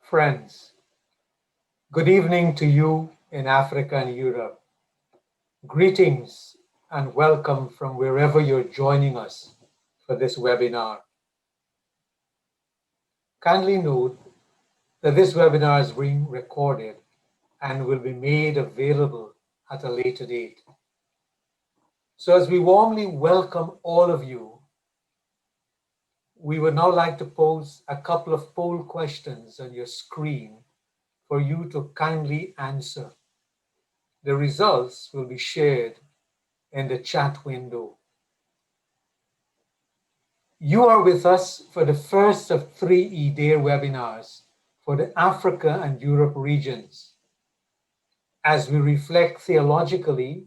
Friends, good evening to you in Africa and Europe. Greetings and welcome from wherever you're joining us for this webinar. Kindly note that this webinar is being recorded and will be made available at a later date. So as we warmly welcome all of you, we would now like to pose a couple of poll questions on your screen for you to kindly answer. The results will be shared in the chat window. You are with us for the first of 3 eDARE webinars for the Africa and Europe regions, as we reflect theologically,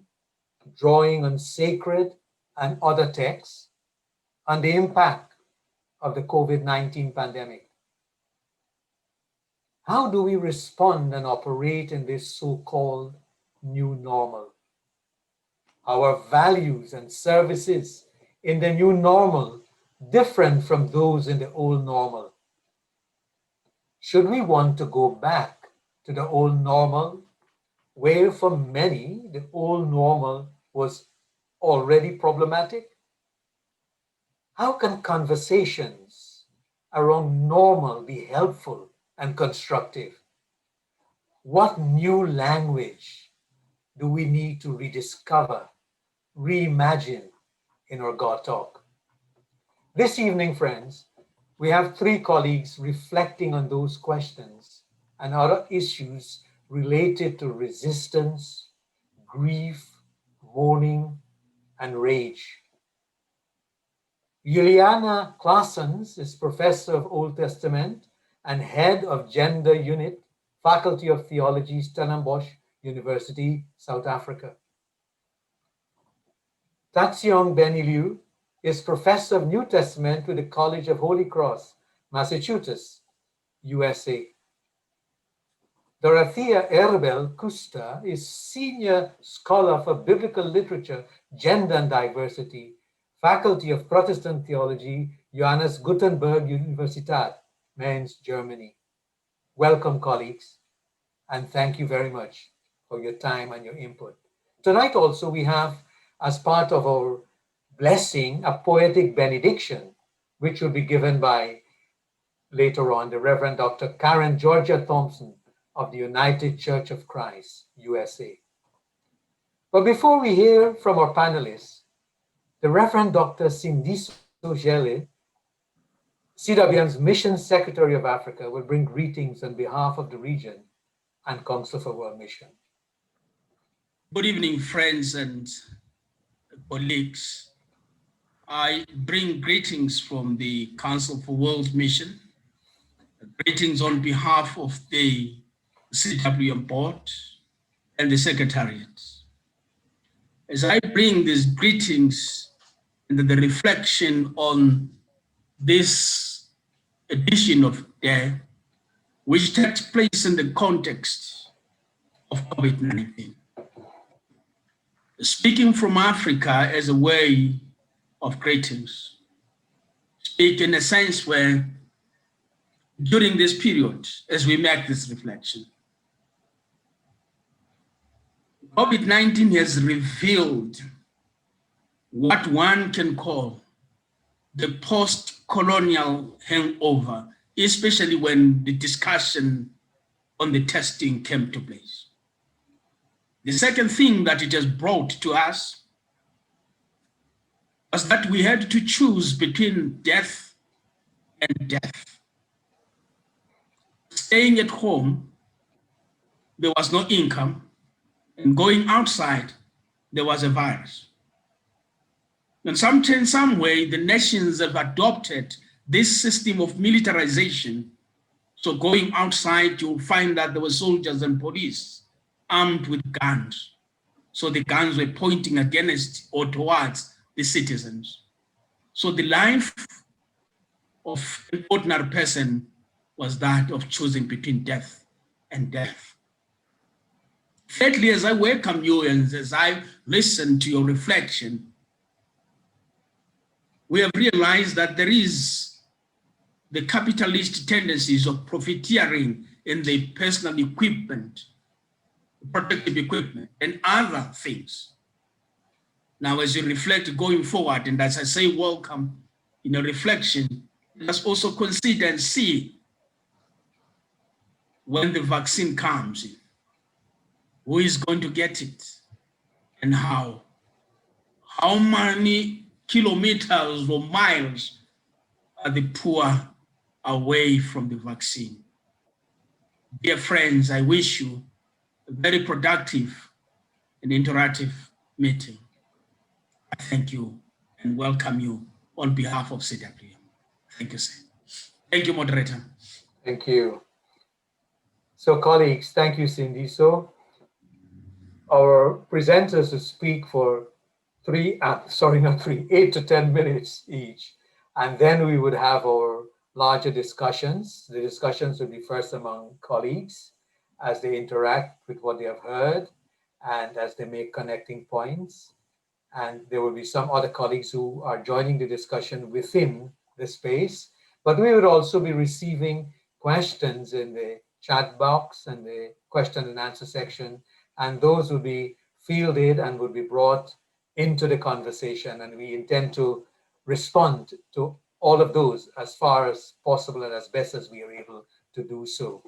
drawing on sacred and other texts, on the impact of the COVID-19 pandemic. How do we respond and operate in this so-called new normal? Our values and services in the new normal different from those in the old normal. Should we want to go back to the old normal, where for many the old normal was already problematic? How can conversations around normal be helpful and constructive? What new language do we need to rediscover, reimagine in our God Talk? This evening, friends, we have 3 colleagues reflecting on those questions and other issues related to resistance, grief, mourning, and rage. Juliana Claessens is Professor of Old Testament and Head of Gender Unit, Faculty of Theology, Stellenbosch University, South Africa. Tatsiong Beniliu is Professor of New Testament with the College of Holy Cross, Massachusetts, USA. Dorothea Erbel Custa is Senior Scholar for Biblical Literature, Gender and Diversity, Faculty of Protestant Theology, Johannes Gutenberg Universität, Mainz, Germany. Welcome, colleagues, and thank you very much for your time and your input. Tonight also we have, as part of our blessing, a poetic benediction, which will be given by, later on, the Reverend Dr. Karen Georgia Thompson of the United Church of Christ, USA. But before we hear from our panelists, the Reverend Dr. Sindiso Gele, CWM's Mission Secretary of Africa, will bring greetings on behalf of the region and Council for World Mission. Good evening, friends and colleagues. I bring greetings from the Council for World Mission, greetings on behalf of the CWM Board and the Secretariat. As I bring these greetings and the reflection on this edition of eDARE, which takes place in the context of COVID-19. Speaking from Africa as a way of greetings, speak in a sense where during this period, as we make this reflection, COVID-19 has revealed what one can call the post-colonial hangover, especially when the discussion on the testing came to place. The second thing that it has brought to us was that we had to choose between death and death. Staying at home, there was no income, and going outside, there was a virus. And in some way, the nations have adopted this system of militarization. So going outside, you'll find that there were soldiers and police armed with guns. So the guns were pointing against or towards the citizens. So the life of an ordinary person was that of choosing between death and death. Thirdly, as I welcome you and as I listen to your reflection, we have realized that there is the capitalist tendencies of profiteering in the personal equipment, protective equipment, and other things. Now, as you reflect going forward, and as I say, welcome in a reflection, let's also consider and see when the vaccine comes in, who is going to get it and how. How many kilometers or miles are the poor away from the vaccine? Dear friends, I wish you a very productive and interactive meeting. I thank you and welcome you on behalf of CWM. Thank you, sir. Thank you, moderator. Thank you. So colleagues, thank you, Cindy. So our presenters will speak for 8 to 10 minutes each. And then we would have our larger discussions. The discussions will be first among colleagues as they interact with what they have heard and as they make connecting points. And there will be some other colleagues who are joining the discussion within the space. But we would also be receiving questions in the chat box and the question and answer section, and those will be fielded and will be brought into the conversation. And we intend to respond to all of those as far as possible and as best as we are able to do so.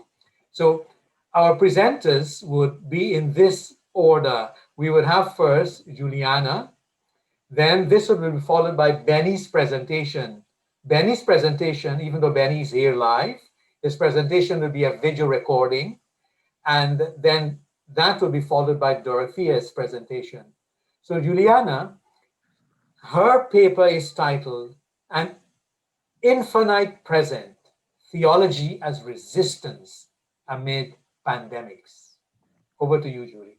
So our presenters would be in this order. We would have first Juliana, then this will be followed by Benny's presentation. Benny's presentation, even though Benny is here live, his presentation will be a video recording, and then that will be followed by Dorothea's presentation. So Juliana, her paper is titled An Infinite Present, Theology as Resistance Amid Pandemics. Over to you, Julie.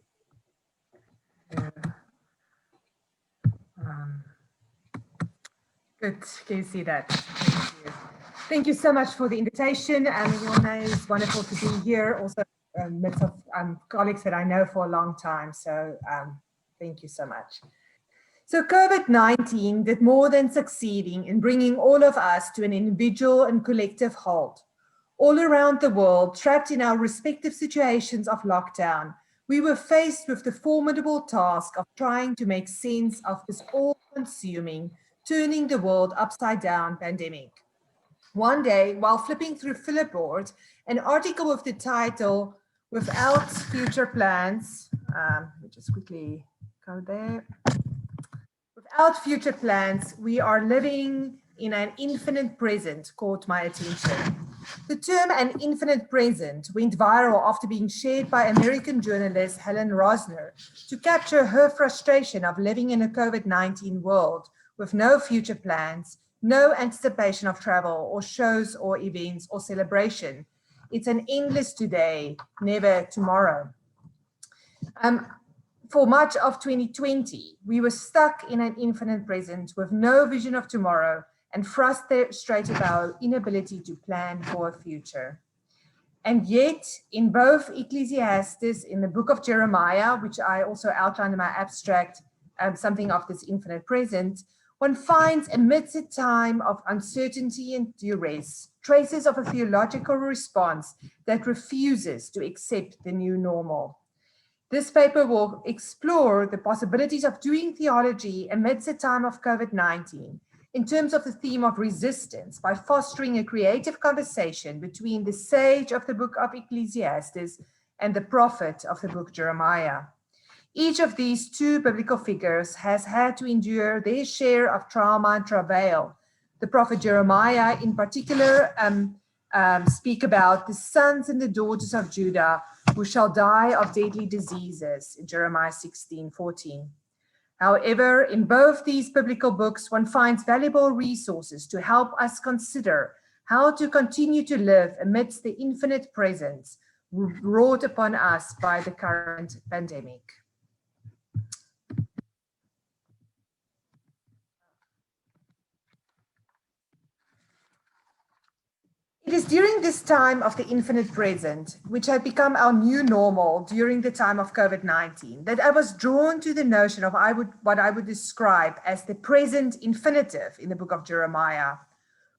Good, can you see that? Thank you. Thank you so much for the invitation, and it's wonderful to be here, also midst of colleagues that I know for a long time, so thank you so much. So COVID-19 did more than succeeding in bringing all of us to an individual and collective halt. All around the world, trapped in our respective situations of lockdown, we were faced with the formidable task of trying to make sense of this all-consuming, turning the world upside down pandemic. One day, while flipping through Flipboard, an article with the title, Without Future Plans, let me just quickly go there. Without future plans, we are living in an infinite present caught my attention. The term an infinite present went viral after being shared by American journalist Helen Rosner to capture her frustration of living in a COVID-19 world with no future plans, no anticipation of travel or shows or events or celebration. It's an endless today, never tomorrow. For much of 2020, we were stuck in an infinite present with no vision of tomorrow and frustrated by our inability to plan for a future. And yet, in both Ecclesiastes, in the book of Jeremiah, which I also outlined in my abstract, something of this infinite present, one finds amidst a time of uncertainty and duress, traces of a theological response that refuses to accept the new normal. This paper will explore the possibilities of doing theology amidst a time of COVID-19 in terms of the theme of resistance by fostering a creative conversation between the sage of the book of Ecclesiastes and the prophet of the book Jeremiah. Each of these two biblical figures has had to endure their share of trauma and travail. The prophet Jeremiah in particular speak about the sons and the daughters of Judah who shall die of deadly diseases in Jeremiah 16:14. However, in both these biblical books, one finds valuable resources to help us consider how to continue to live amidst the infinite presence wrought upon us by the current pandemic. It is during this time of the infinite present, which had become our new normal during the time of COVID-19, that I was drawn to the notion of what I would describe as the present infinitive in the book of Jeremiah.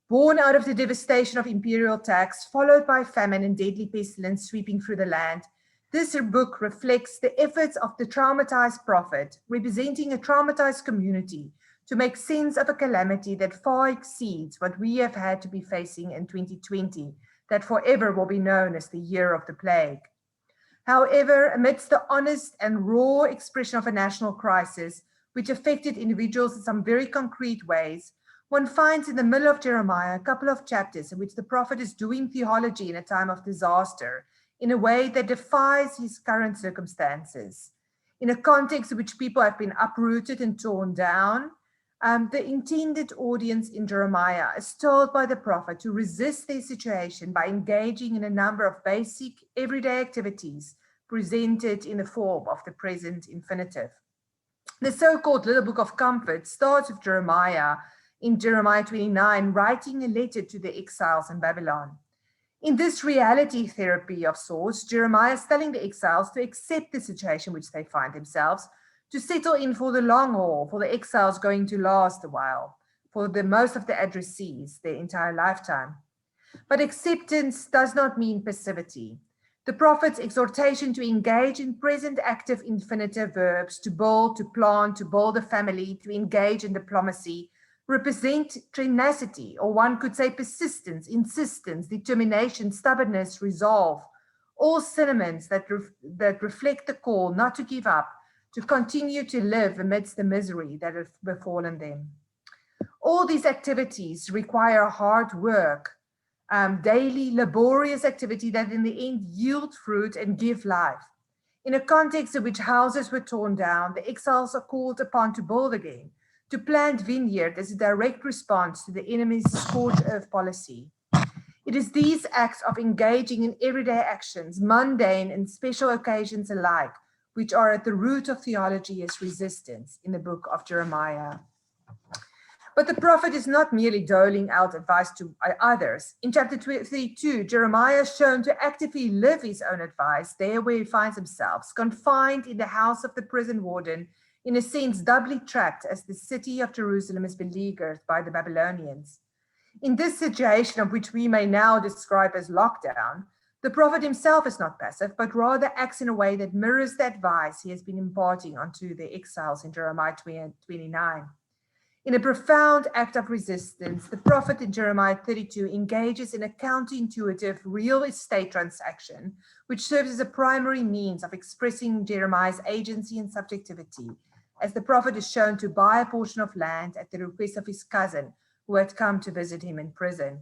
Born out of the devastation of imperial tax, followed by famine and deadly pestilence sweeping through the land, this book reflects the efforts of the traumatized prophet, representing a traumatized community, to make sense of a calamity that far exceeds what we have had to be facing in 2020, that forever will be known as the year of the plague. However, amidst the honest and raw expression of a national crisis, which affected individuals in some very concrete ways, one finds in the middle of Jeremiah a couple of chapters in which the prophet is doing theology in a time of disaster in a way that defies his current circumstances. In a context in which people have been uprooted and torn down, the intended audience in Jeremiah is told by the prophet to resist their situation by engaging in a number of basic everyday activities presented in the form of the present infinitive. The so-called Little Book of Comfort starts with Jeremiah in Jeremiah 29, writing a letter to the exiles in Babylon. In this reality therapy of sorts, Jeremiah is telling the exiles to accept the situation which they find themselves, to settle in for the long haul, for the exiles going to last a while, for the most of the addressees, their entire lifetime. But acceptance does not mean passivity. The prophet's exhortation to engage in present active infinitive verbs, to build, to plant, to build a family, to engage in diplomacy, represent tenacity, or one could say persistence, insistence, determination, stubbornness, resolve, all synonyms that reflect the call not to give up, to continue to live amidst the misery that has befallen them. All these activities require hard work, daily laborious activity that in the end yield fruit and give life. In a context in which houses were torn down, the exiles are called upon to build again, to plant vineyard as a direct response to the enemy's scorched earth policy. It is these acts of engaging in everyday actions, mundane and special occasions alike, which are at the root of theology as resistance in the book of Jeremiah. But the prophet is not merely doling out advice to others. In chapter 32, Jeremiah is shown to actively live his own advice there where he finds himself, confined in the house of the prison warden, in a sense doubly trapped as the city of Jerusalem is beleaguered by the Babylonians. In this situation of which we may now describe as lockdown, the prophet himself is not passive, but rather acts in a way that mirrors the advice he has been imparting onto the exiles in Jeremiah 29. In a profound act of resistance, the prophet in Jeremiah 32 engages in a counterintuitive real estate transaction, which serves as a primary means of expressing Jeremiah's agency and subjectivity, as the prophet is shown to buy a portion of land at the request of his cousin, who had come to visit him in prison.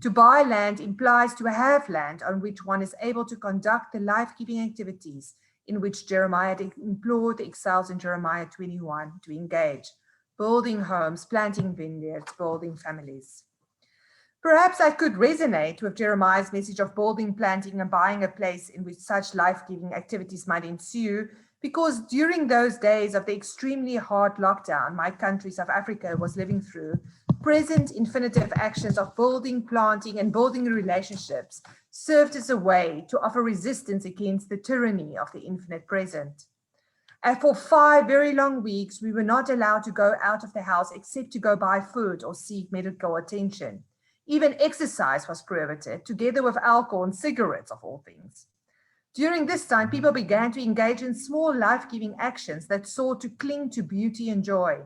To buy land implies to have land on which one is able to conduct the life-giving activities in which Jeremiah had implored the exiles in Jeremiah 21 to engage: building homes, planting vineyards, building families. Perhaps I could resonate with Jeremiah's message of building, planting, and buying a place in which such life-giving activities might ensue, because during those days of the extremely hard lockdown my country, South Africa, was living through, present infinitive actions of building, planting, and building relationships served as a way to offer resistance against the tyranny of the infinite present. And for 5 very long weeks, we were not allowed to go out of the house except to go buy food or seek medical attention. Even exercise was prohibited, together with alcohol and cigarettes, of all things. During this time, people began to engage in small life-giving actions that sought to cling to beauty and joy.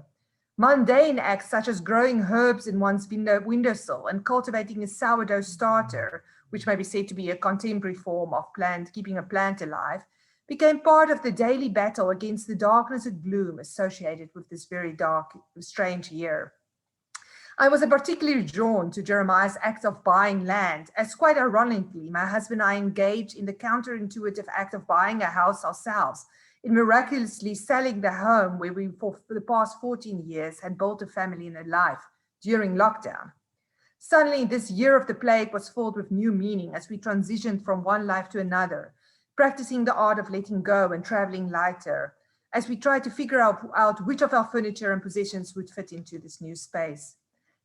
Mundane acts such as growing herbs in one's windowsill and cultivating a sourdough starter, which may be said to be a contemporary form of keeping a plant alive, became part of the daily battle against the darkness and gloom associated with this very dark, strange year. I was particularly drawn to Jeremiah's act of buying land, as quite ironically, my husband and I engaged in the counterintuitive act of buying a house ourselves, in miraculously selling the home where we, for the past 14 years, had built a family and a life during lockdown. Suddenly, this year of the plague was filled with new meaning as we transitioned from one life to another, practicing the art of letting go and traveling lighter, as we tried to figure out which of our furniture and possessions would fit into this new space.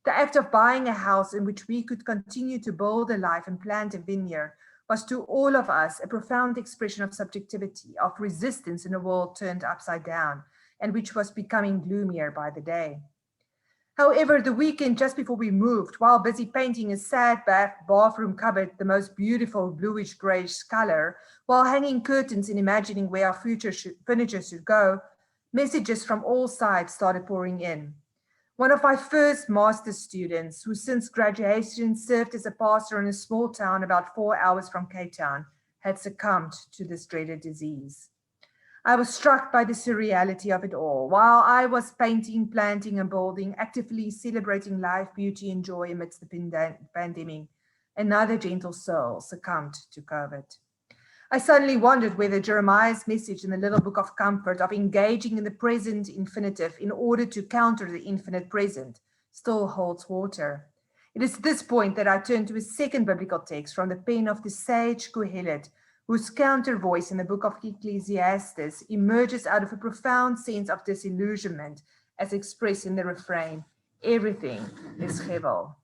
The act of buying a house in which we could continue to build a life and plant a vineyard was to all of us a profound expression of subjectivity, of resistance in a world turned upside down, and which was becoming gloomier by the day. However, the weekend just before we moved, while busy painting a sad bathroom cupboard the most beautiful bluish grayish color, while hanging curtains and imagining where our future furniture should go, messages from all sides started pouring in. One of my first master's students, who since graduation served as a pastor in a small town about 4 hours from Cape Town, had succumbed to this dreaded disease. I was struck by the surreality of it all. While I was painting, planting, and building, actively celebrating life, beauty, and joy amidst the pandemic, another gentle soul succumbed to COVID. I suddenly wondered whether Jeremiah's message in the little book of comfort of engaging in the present infinitive in order to counter the infinite present still holds water. It is at this point that I turn to a second biblical text from the pen of the sage Kohelet, whose counter voice in the book of Ecclesiastes emerges out of a profound sense of disillusionment as expressed in the refrain, "Everything is hevel."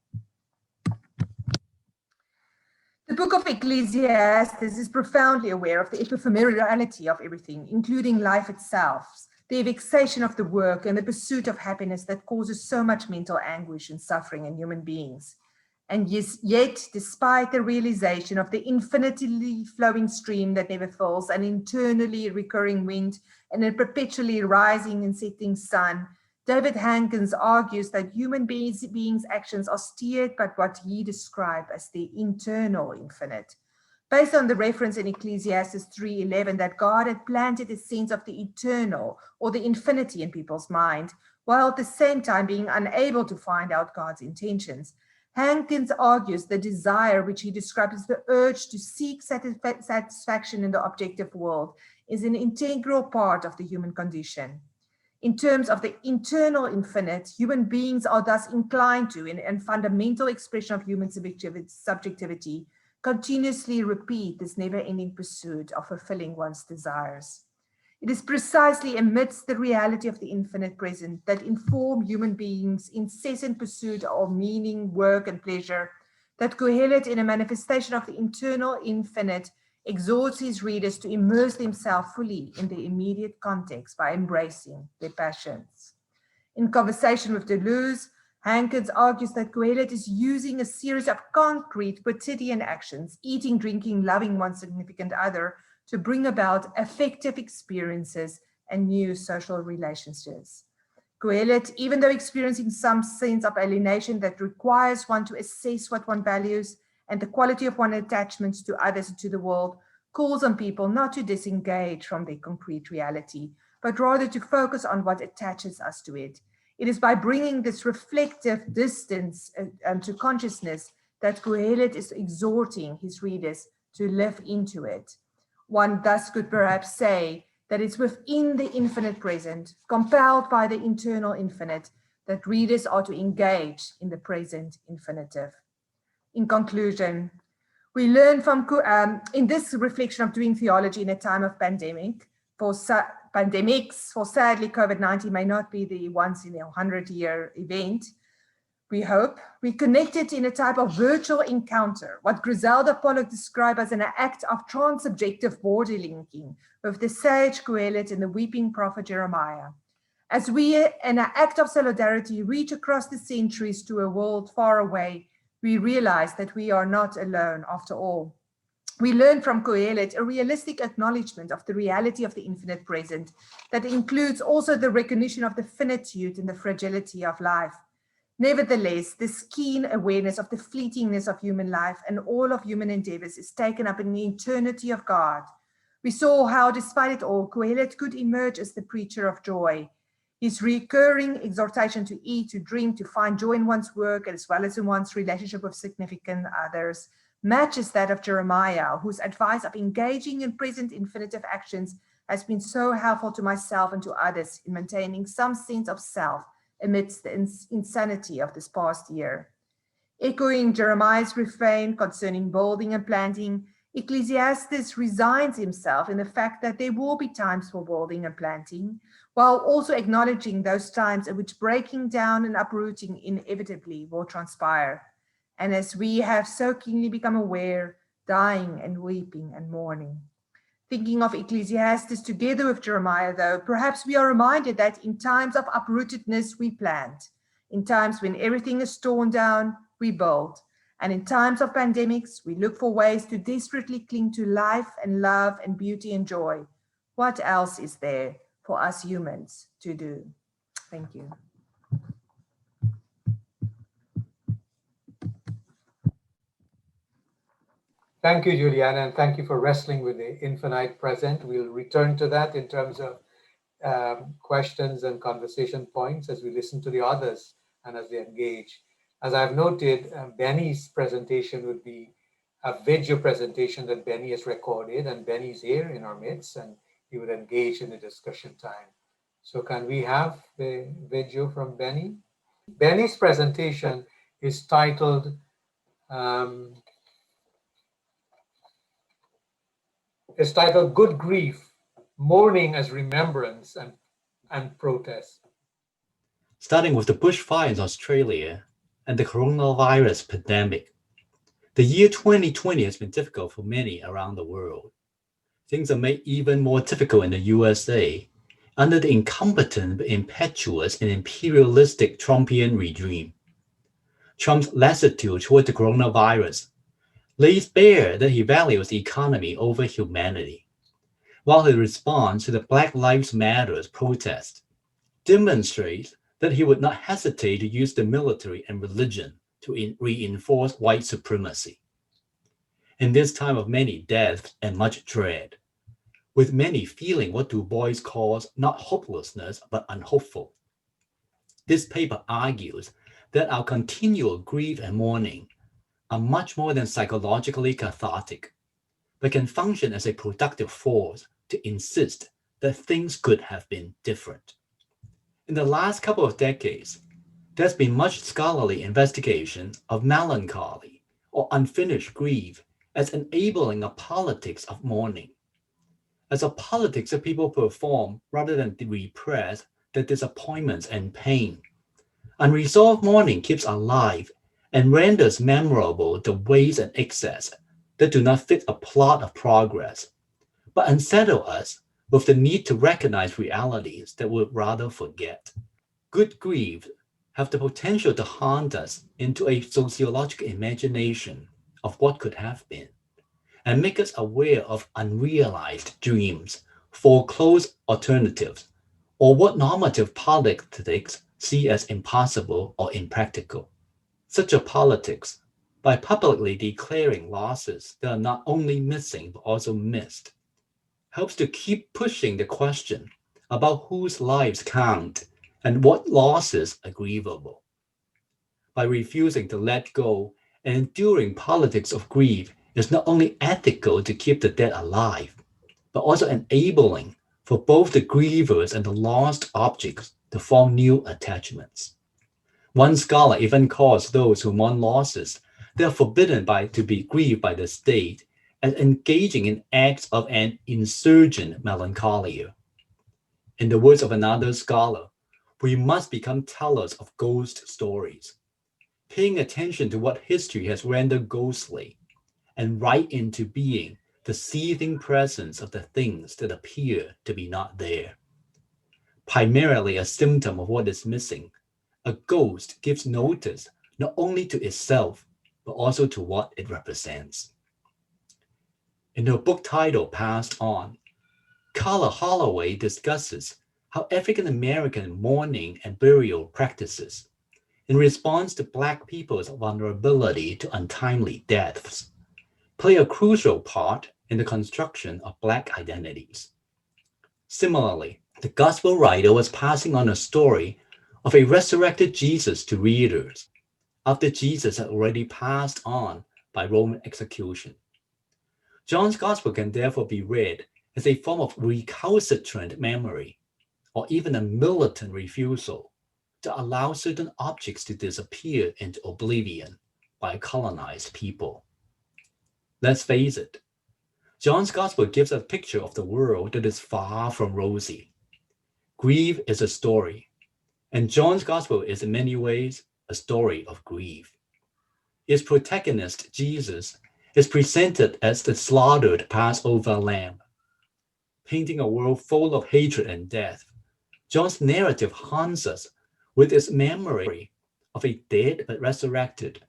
The book of Ecclesiastes is profoundly aware of the ephemerality of everything, including life itself, the vexation of the work and the pursuit of happiness that causes so much mental anguish and suffering in human beings. And yet, despite the realization of the infinitely flowing stream that never fills, an internally recurring wind, and a perpetually rising and setting sun, David Hankins argues that human beings' actions are steered by what he described as the internal infinite. Based on the reference in Ecclesiastes 3:11 that God had planted a sense of the eternal or the infinity in people's mind, while at the same time being unable to find out God's intentions. Hankins argues the desire, which he describes as the urge to seek satisfaction in the objective world, is an integral part of the human condition. In terms of the internal infinite, human beings are thus inclined to, in fundamental expression of human subjectivity, continuously repeat this never-ending pursuit of fulfilling one's desires. It is precisely amidst the reality of the infinite present that inform human beings' incessant pursuit of meaning, work, and pleasure, that Kohelet, in a manifestation of the internal infinite, exhorts his readers to immerse themselves fully in the immediate context by embracing their passions. In conversation with Deleuze, Hankins argues that Kohelet is using a series of concrete quotidian actions, eating, drinking, loving one significant other, to bring about affective experiences and new social relationships. Kohelet, even though experiencing some sense of alienation that requires one to assess what one values and the quality of one's attachments to others and to the world, calls on people not to disengage from their concrete reality, but rather to focus on what attaches us to it. It is by bringing this reflective distance to consciousness that Kohelet is exhorting his readers to live into it. One thus could perhaps say that it's within the infinite present, compelled by the internal infinite, that readers are to engage in the present infinitive. In conclusion, we learn from, in this reflection of doing theology in a time of pandemics, for sadly COVID-19 may not be the once in a 100-year event, we hope, we connected in a type of virtual encounter, what Griselda Pollock described as an act of transsubjective border linking with the sage Kohelet and the weeping prophet Jeremiah. As we, in an act of solidarity, reach across the centuries to a world far away, we realize that we are not alone after all. We learn from Kohelet a realistic acknowledgement of the reality of the infinite present that includes also the recognition of the finitude and the fragility of life. Nevertheless, this keen awareness of the fleetingness of human life and all of human endeavors is taken up in the eternity of God. We saw how, despite it all, Kohelet could emerge as the preacher of joy. His recurring exhortation to eat, to drink, to find joy in one's work, as well as in one's relationship with significant others, matches that of Jeremiah, whose advice of engaging in present infinitive actions has been so helpful to myself and to others in maintaining some sense of self amidst the insanity of this past year. Echoing Jeremiah's refrain concerning building and planting, Ecclesiastes resigns himself in the fact that there will be times for building and planting, while also acknowledging those times in which breaking down and uprooting inevitably will transpire. And as we have so keenly become aware, dying and weeping and mourning. Thinking of Ecclesiastes together with Jeremiah, though, perhaps we are reminded that in times of uprootedness we plant, In times when everything is torn down, we build. And in times of pandemics, we look for ways to desperately cling to life and love and beauty and joy. What else is there for us humans to do? Thank you. Thank you, Juliana, and thank you for wrestling with the infinite present. We'll return to that in terms of questions and conversation points as we listen to the others and as they engage. As I've noted, Benny's presentation would be a video presentation that Benny has recorded, and Benny's here in our midst, and he would engage in the discussion time. So can we have the video from Benny? Benny's presentation is titled Good Grief, Mourning as Remembrance and Protest. Starting with the bushfire in Australia and the coronavirus pandemic, the year 2020 has been difficult for many around the world. Things are made even more difficult in the USA under the incompetent, impetuous, and imperialistic Trumpian regime. Trump's lassitude toward the coronavirus lays bare that he values the economy over humanity, while his response to the Black Lives Matter protest demonstrates that he would not hesitate to use the military and religion to reinforce white supremacy. In this time of many deaths and much dread, with many feeling what Du Bois calls not hopelessness but unhopeful, this paper argues that our continual grief and mourning are much more than psychologically cathartic, but can function as a productive force to insist that things could have been different. In the last couple of decades, there's been much scholarly investigation of melancholy or unfinished grief as enabling a politics of mourning, as a politics that people perform rather than repress their disappointments and pain. Unresolved mourning keeps alive and renders memorable the ways and excess that do not fit a plot of progress, but unsettle us with the need to recognize realities that we'd rather forget. Good grief have the potential to haunt us into a sociological imagination of what could have been, and make us aware of unrealized dreams, foreclosed alternatives, or what normative politics see as impossible or impractical. Such a politics, by publicly declaring losses that are not only missing but also missed, helps to keep pushing the question about whose lives count and what losses are grievable. By refusing to let go and enduring politics of grief is not only ethical to keep the dead alive, but also enabling for both the grievers and the lost objects to form new attachments. One scholar even calls those who mourn losses that are forbidden to be grieved by the state as engaging in acts of an insurgent melancholia. In the words of another scholar, we must become tellers of ghost stories, paying attention to what history has rendered ghostly, and write into being the seething presence of the things that appear to be not there. Primarily a symptom of what is missing, a ghost gives notice not only to itself, but also to what it represents. In her book titled Passed On, Carla Holloway discusses how African American mourning and burial practices, in response to Black people's vulnerability to untimely deaths, play a crucial part in the construction of Black identities. Similarly, the gospel writer was passing on a story of a resurrected Jesus to readers after Jesus had already passed on by Roman execution. John's gospel can therefore be read as a form of recalcitrant memory, or even a militant refusal to allow certain objects to disappear into oblivion by a colonized people. Let's face it, John's gospel gives a picture of the world that is far from rosy. Grief is a story, and John's gospel is in many ways a story of grief. Its protagonist, Jesus, is presented as the slaughtered Passover lamb. Painting a world full of hatred and death, John's narrative haunts us with its memory of a dead but resurrected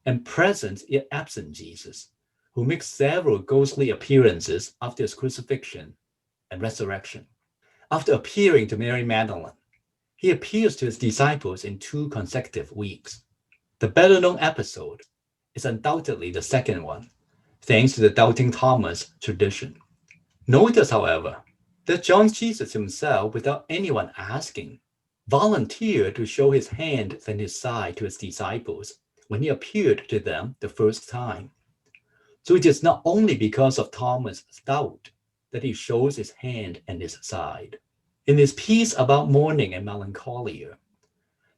and present yet absent Jesus, who makes several ghostly appearances after his crucifixion and resurrection. After appearing to Mary Magdalene, he appears to his disciples in 2 consecutive weeks. The better-known episode is undoubtedly the second one, thanks to the Doubting Thomas tradition. Notice, however, that John Jesus himself, without anyone asking, volunteered to show his hand and his side to his disciples when he appeared to them the first time. So it is not only because of Thomas' doubt that he shows his hand and his side. In his piece about mourning and melancholia,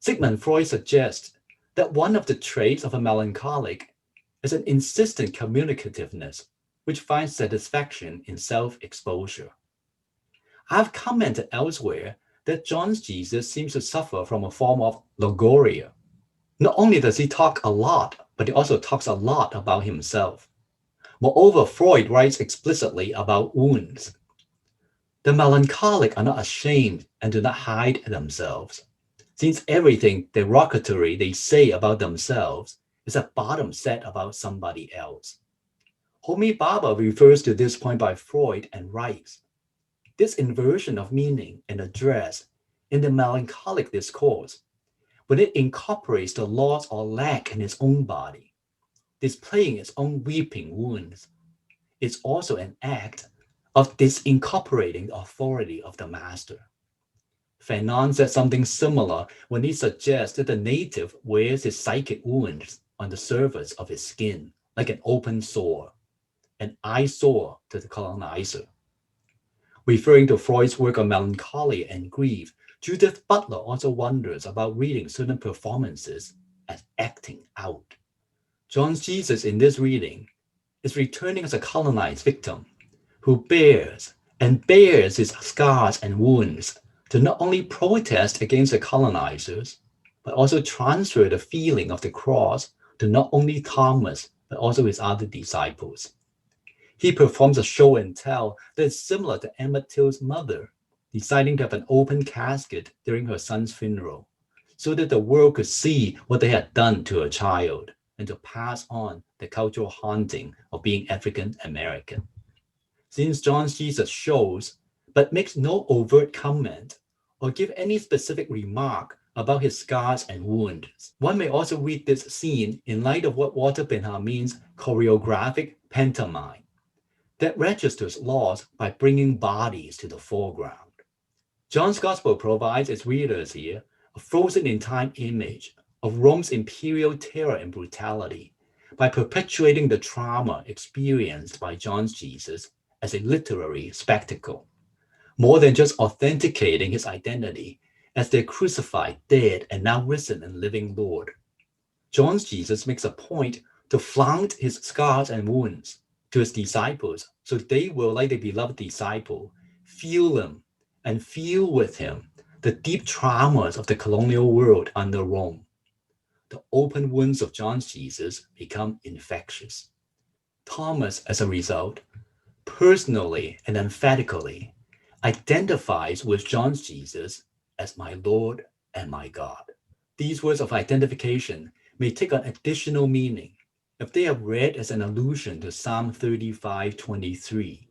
Sigmund Freud suggests that one of the traits of a melancholic is an insistent communicativeness, which finds satisfaction in self-exposure. I've commented elsewhere that John Jesus seems to suffer from a form of logoria. Not only does he talk a lot, but he also talks a lot about himself. Moreover, Freud writes explicitly about wounds. The melancholic are not ashamed and do not hide themselves, since everything derogatory they say about themselves is at bottom said about somebody else. Homi Bhabha refers to this point by Freud and writes, this inversion of meaning and address in the melancholic discourse, when it incorporates the loss or lack in its own body, displaying its own weeping wounds, is also an act of disincorporating the authority of the master. Fanon said something similar when he suggests that the native wears his psychic wounds on the surface of his skin, like an open sore, an eyesore to the colonizer. Referring to Freud's work on melancholy and grief, Judith Butler also wonders about reading certain performances as acting out. John Jesus in this reading is returning as a colonized victim who bears his scars and wounds to not only protest against the colonizers, but also transfer the feeling of the cross to not only Thomas, but also his other disciples. He performs a show and tell that is similar to Emmett Till's mother, deciding to have an open casket during her son's funeral, so that the world could see what they had done to her child and to pass on the cultural haunting of being African American. Since John Jesus shows, but makes no overt comment or give any specific remark about his scars and wounds, one may also read this scene in light of what Walter Benjamin's choreographic pantomime, that registers loss by bringing bodies to the foreground. John's Gospel provides its readers here a frozen-in-time image of Rome's imperial terror and brutality by perpetuating the trauma experienced by John Jesus as a literary spectacle, more than just authenticating his identity as their crucified, dead, and now risen and living Lord. John Jesus makes a point to flaunt his scars and wounds to his disciples, so they will, like the beloved disciple, feel them and feel with him the deep traumas of the colonial world under Rome. The open wounds of John Jesus become infectious. Thomas, as a result, personally and emphatically identifies with John Jesus as my Lord and my God. These words of identification may take on additional meaning if they are read as an allusion to Psalm 35:23,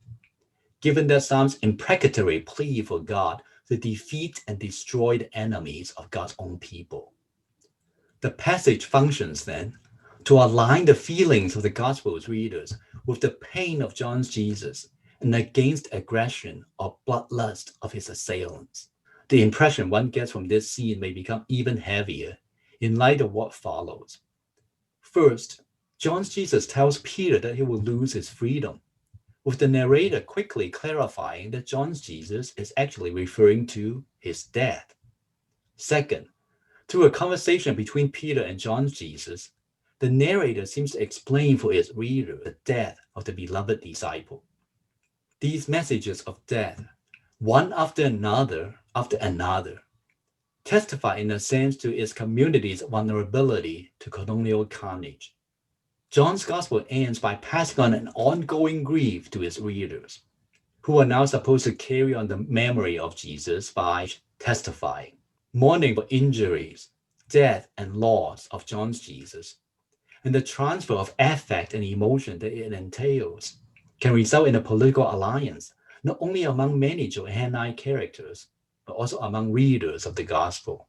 given that Psalm's imprecatory plea for God to defeat and destroy the enemies of God's own people. The passage functions then to align the feelings of the Gospel's readers with the pain of John Jesus and against aggression or bloodlust of his assailants. The impression one gets from this scene may become even heavier in light of what follows. First, John Jesus tells Peter that he will lose his freedom, with the narrator quickly clarifying that John Jesus is actually referring to his death. Second, through a conversation between Peter and John Jesus, the narrator seems to explain for its reader the death of the beloved disciple. These messages of death, one after another, testify in a sense to its community's vulnerability to colonial carnage. John's Gospel ends by passing on an ongoing grief to its readers, who are now supposed to carry on the memory of Jesus by testifying, mourning for injuries, death, and loss of John's Jesus, and the transfer of affect and emotion that it entails, can result in a political alliance, not only among many Johannine characters, but also among readers of the Gospel.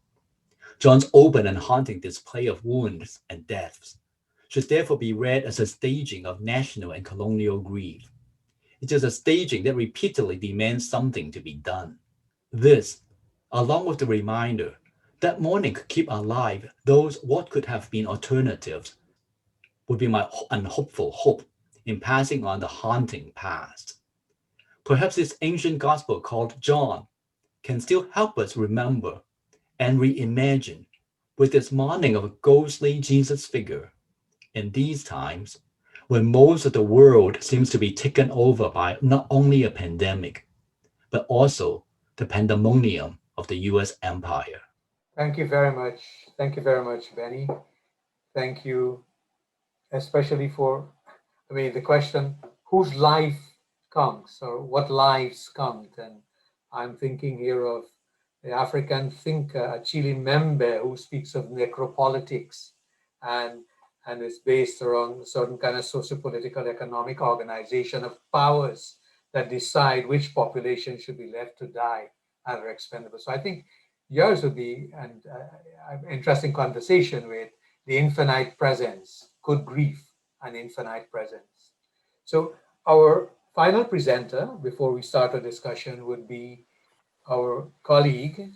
John's open and haunting display of wounds and deaths should therefore be read as a staging of national and colonial grief. It is a staging that repeatedly demands something to be done. This, along with the reminder that mourning could keep alive those what could have been alternatives, would be my unhopeful hope in passing on the haunting past. Perhaps this ancient gospel called John can still help us remember and reimagine with its mourning of a ghostly Jesus figure in these times when most of the world seems to be taken over by not only a pandemic, but also the pandemonium of the US empire. Thank you very much. Thank you very much, Benny. Thank you, especially for, the question, whose life counts or what lives count? And I'm thinking here of the African thinker, Achille Membe, who speaks of necropolitics and is based around a certain kind of socio-political economic organization of powers that decide which population should be left to die and are expendable. So I think yours would be an interesting conversation with the infinite presence, good grief and infinite presence. So our final presenter before we start our discussion would be our colleague,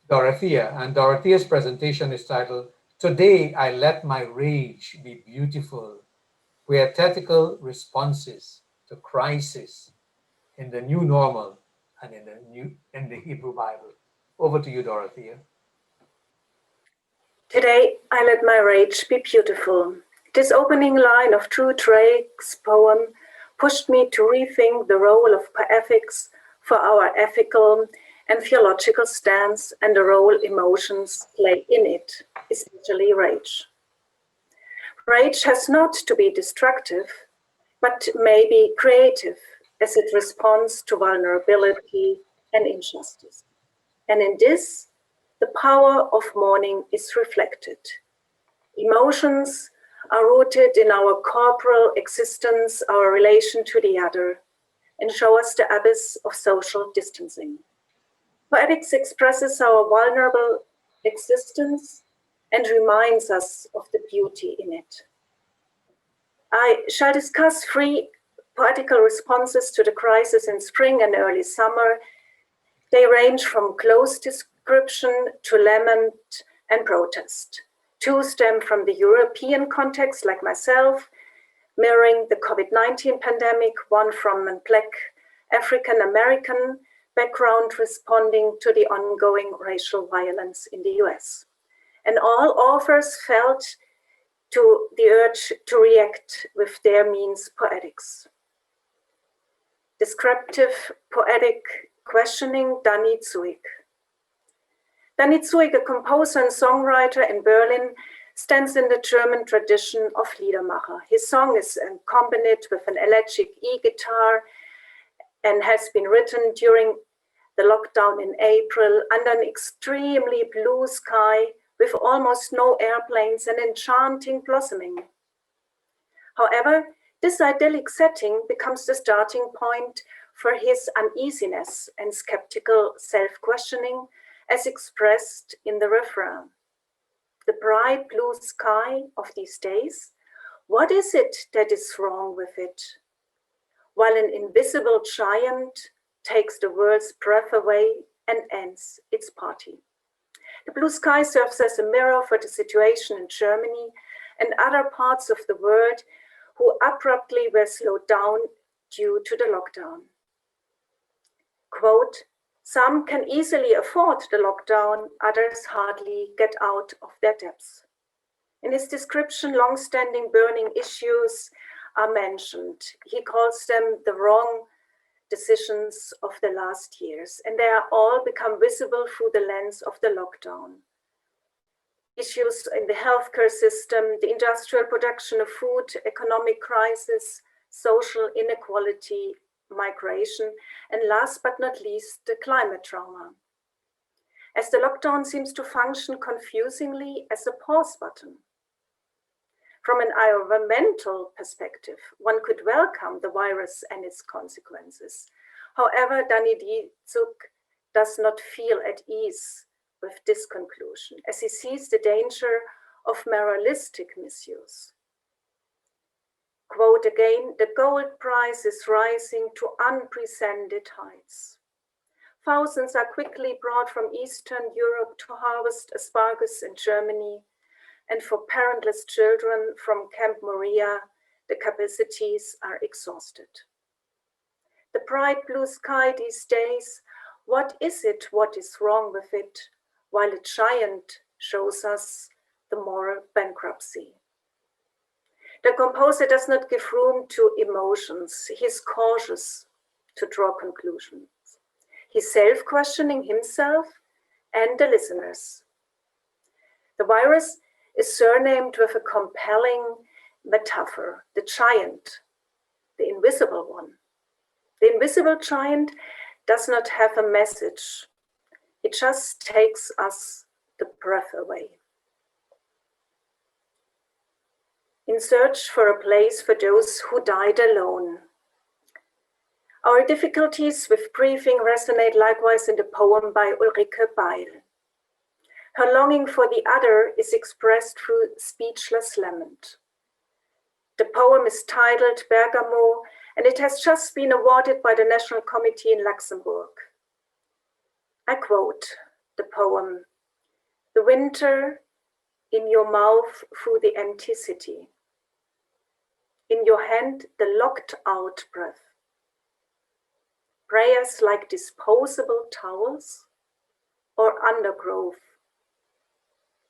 Dorothea. And Dorothea's presentation is titled, Today I Let My Rage Be Beautiful, Poetical Responses to Crisis in the New Normal and in the Hebrew Bible. Over to you, Dorothea. Today I let my rage be beautiful. This opening line of Drew Drake's poem pushed me to rethink the role of poetics for our ethical and theological stance and the role emotions play in it, especially rage. Rage has not to be destructive, but may be creative as it responds to vulnerability and injustice. And in this, the power of mourning is reflected. Emotions are rooted in our corporal existence, our relation to the other, and show us the abyss of social distancing. Poetics expresses our vulnerable existence and reminds us of the beauty in it. I shall discuss 3 poetical responses to the crisis in spring and early summer. They range from close description to lament and protest. 2 stem from the European context, like myself, mirroring the COVID-19 pandemic, 1 from a Black African-American background responding to the ongoing racial violence in the US. And all authors felt to the urge to react with their means poetics. Descriptive poetic questioning, Danny Zuig. Danny Zuig, a composer and songwriter in Berlin, stands in the German tradition of Liedermacher. His song is accompanied with an electric e-guitar and has been written during the lockdown in April under an extremely blue sky with almost no airplanes and enchanting blossoming. However, this idyllic setting becomes the starting point for his uneasiness and skeptical self-questioning as expressed in the refrain. The bright blue sky of these days, what is it that is wrong with it? While an invisible giant takes the world's breath away and ends its party. The blue sky serves as a mirror for the situation in Germany and other parts of the world who abruptly were slowed down due to the lockdown. Quote, some can easily afford the lockdown, others hardly get out of their debts. In his description, long-standing burning issues are mentioned. He calls them the wrong decisions of the last years, and they are all become visible through the lens of the lockdown. Issues in the healthcare system, the industrial production of food, economic crisis, social inequality, migration, and last but not least, the climate trauma. as the lockdown seems to function confusingly as a pause button. From an environmental perspective, one could welcome the virus and its consequences. However, Danny Dzuk does not feel at ease with this conclusion, as he sees the danger of moralistic misuse. Quote again, "The gold price is rising to unprecedented heights. Thousands are quickly brought from Eastern Europe to harvest asparagus in Germany, and for parentless children from Camp Moria, the capacities are exhausted. The bright blue sky these days, what is it, what is wrong with it, while a giant shows us the moral bankruptcy?" The composer does not give room to emotions. He's cautious to draw conclusions. He's self-questioning himself and the listeners. The virus is surnamed with a compelling metaphor, the giant, the invisible one. The invisible giant does not have a message. It just takes us the breath away. In search for a place for those who died alone. Our difficulties with grieving resonate likewise in the poem by Ulrike Beil. Her longing for the other is expressed through speechless lament. The poem is titled Bergamo, and it has just been awarded by the National Committee in Luxembourg. I quote the poem, "The winter in your mouth through the empty city. In your hand, the locked out breath. Prayers like disposable towels or undergrowth.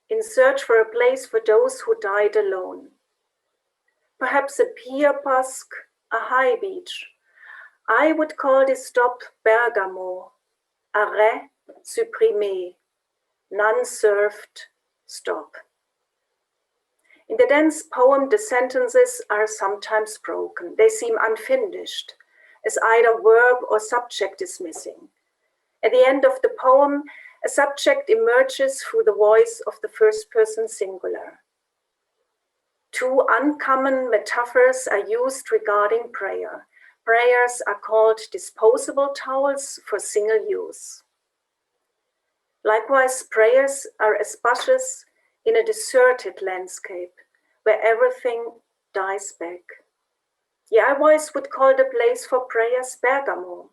In search for a place for those who died alone. Perhaps a pier busk, a high beach. I would call this stop Bergamo, arrêt supprimé, none served stop." In the dense poem, the sentences are sometimes broken. They seem unfinished, as either verb or subject is missing. At the end of the poem, a subject emerges through the voice of the first person singular. Two uncommon metaphors are used regarding prayer. Prayers are called disposable towels for single use. Likewise, prayers are as bushes in a deserted landscape where everything dies back. The voice would call the place for prayers Bergamo,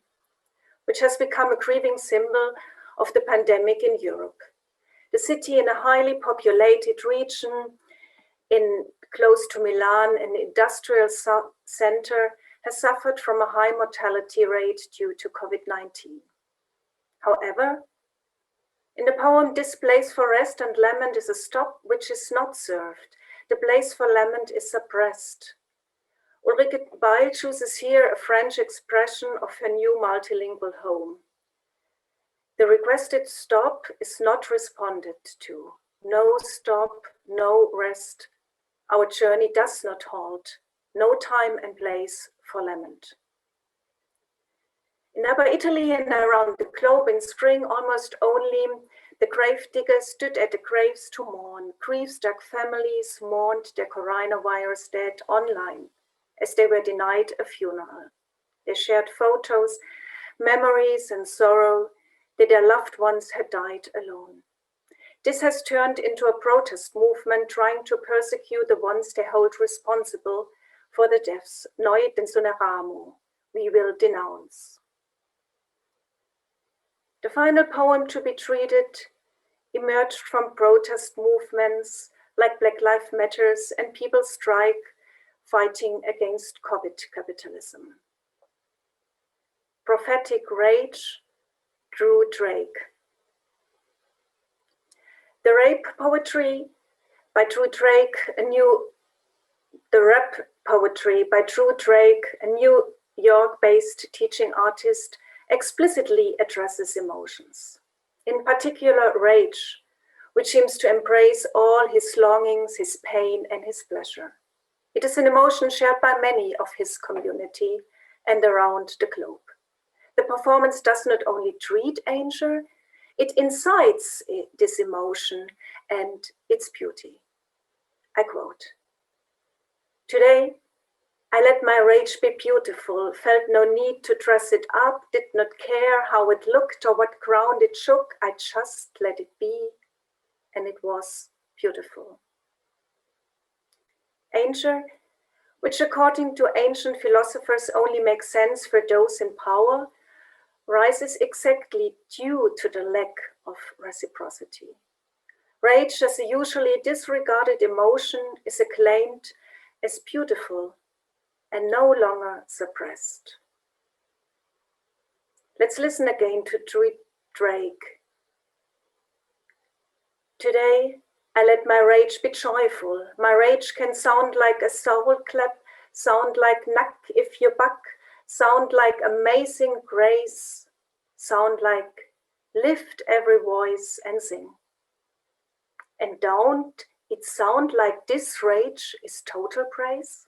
which has become a grieving symbol of the pandemic in Europe. The city in a highly populated region close to Milan, an industrial center, has suffered from a high mortality rate due to COVID-19. However, in the poem, this place for rest and lament is a stop which is not served. The place for lament is suppressed. Ulrike Beil chooses here a French expression of her new multilingual home. The requested stop is not responded to. No stop, no rest. Our journey does not halt. No time and place for lament. In Upper Italy and around the globe in spring, almost only the grave diggers stood at the graves to mourn. Grief-struck families mourned their coronavirus dead online, as they were denied a funeral. They shared photos, memories, and sorrow that their loved ones had died alone. This has turned into a protest movement trying to persecute the ones they hold responsible for the deaths. Noi denunceremo, we will denounce. The final poem to be treated emerged from protest movements like Black Lives Matter and People Strike, fighting against COVID capitalism. Prophetic Rage, Drew Drake. The Rape Poetry by Drew Drake, the Rap Poetry by Drew Drake, a New York-based teaching artist, explicitly addresses emotions, in particular rage, which seems to embrace all his longings, his pain, and his pleasure. It is an emotion shared by many of his community and around the globe. The performance does not only treat anger, It incites this emotion and its beauty. I quote, "Today, I let my rage be beautiful, felt no need to dress it up, did not care how it looked or what ground it shook. I just let it be, and it was beautiful." Anger, which according to ancient philosophers only makes sense for those in power, rises exactly due to the lack of reciprocity. Rage, as a usually disregarded emotion, is acclaimed as beautiful and no longer suppressed. Let's listen again to Drake. "Today, I let my rage be joyful. My rage can sound like a soul clap, sound like knack if you buck, sound like amazing grace, sound like lift every voice and sing. And don't it sound like this rage is total praise?"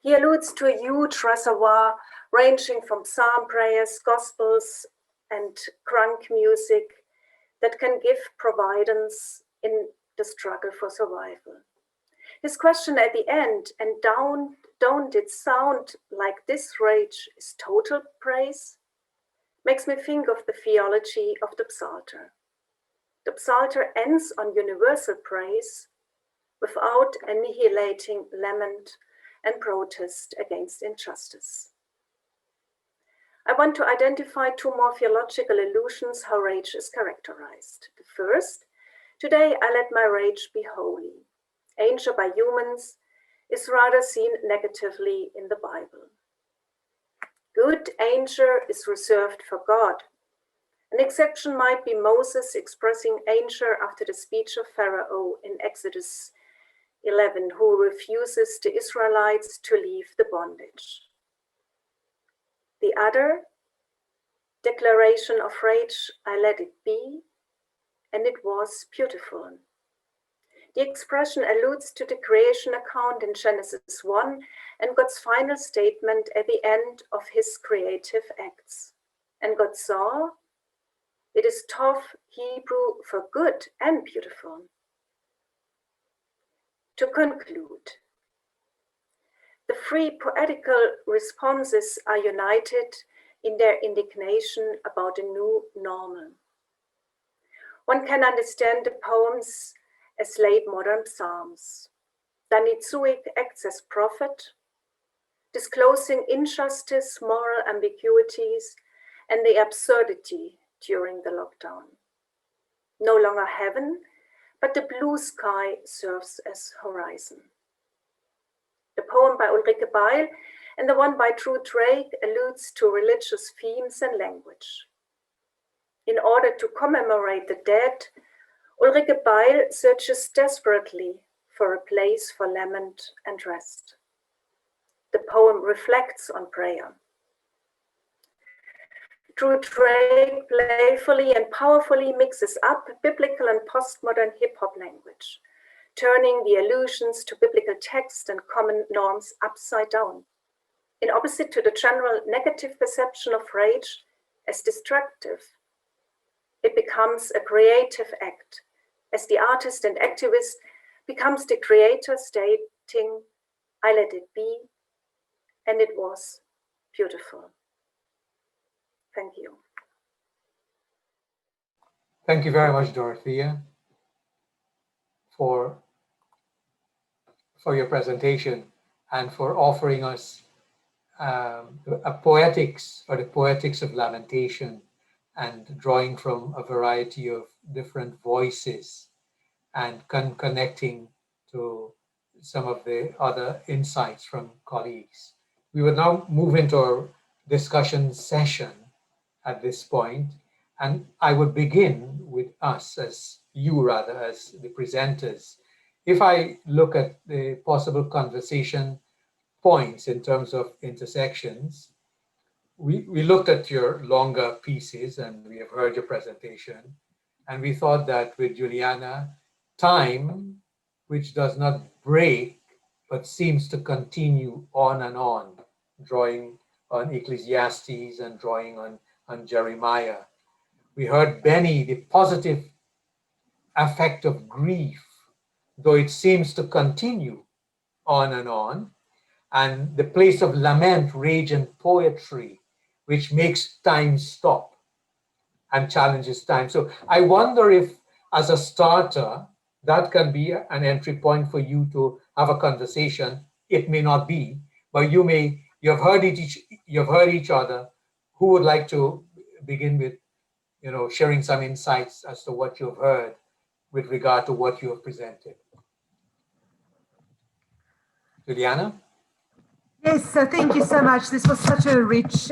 He alludes to a huge reservoir ranging from psalm prayers, gospels, and crunk music that can give providence in the struggle for survival. His question at the end, "And don't it sound like this rage is total praise?" makes me think of the theology of the Psalter. The Psalter ends on universal praise without annihilating lament and protest against injustice. I want to identify two more theological allusions how rage is characterized. The first, "Today I let my rage be holy." Anger by humans is rather seen negatively in the Bible. Good anger is reserved for God. An exception might be Moses expressing anger after the speech of Pharaoh in Exodus 11, who refuses the Israelites to leave the bondage. The other declaration of rage, "I let it be, and it was beautiful." The expression alludes to the creation account in Genesis 1 and God's final statement at the end of his creative acts. "And God saw, it is Tov, Hebrew for good and beautiful." To conclude, the three poetical responses are united in their indignation about a new normal. One can understand the poems as late modern psalms. Danitsuik acts as prophet, disclosing injustice, moral ambiguities, and the absurdity during the lockdown. No longer heaven, but the blue sky serves as horizon. The poem by Ulrike Beil and the one by Drew Drake alludes to religious themes and language. In order to commemorate the dead, Ulrike Beil searches desperately for a place for lament and rest. The poem reflects on prayer. Drew Drake playfully and powerfully mixes up biblical and postmodern hip-hop language, turning the allusions to biblical text and common norms upside down. In opposite to the general negative perception of rage as destructive, it becomes a creative act, as the artist and activist becomes the creator, stating, "I let it be, and it was beautiful." Thank you. Thank you very much, Dorothea, for your presentation and for offering us a poetics or the poetics of lamentation and drawing from a variety of different voices and connecting to some of the other insights from colleagues. We will now move into our discussion session at this point, and I would begin with us as the presenters. If I look at the possible conversation points in terms of intersections, we looked at your longer pieces and we have heard your presentation, and we thought that with Juliana, time, which does not break but seems to continue on and on, drawing on Ecclesiastes and drawing on Jeremiah, We heard Benny, the positive effect of grief, though it seems to continue on, and the place of lament, rage, and poetry, which makes time stop and challenges time. So I wonder if, as a starter, that can be an entry point for you to have a conversation. It may not be, but you've heard each other. Who would like to begin with, sharing some insights as to what you've heard with regard to what you have presented? Juliana? Yes, so thank you so much. This was such a rich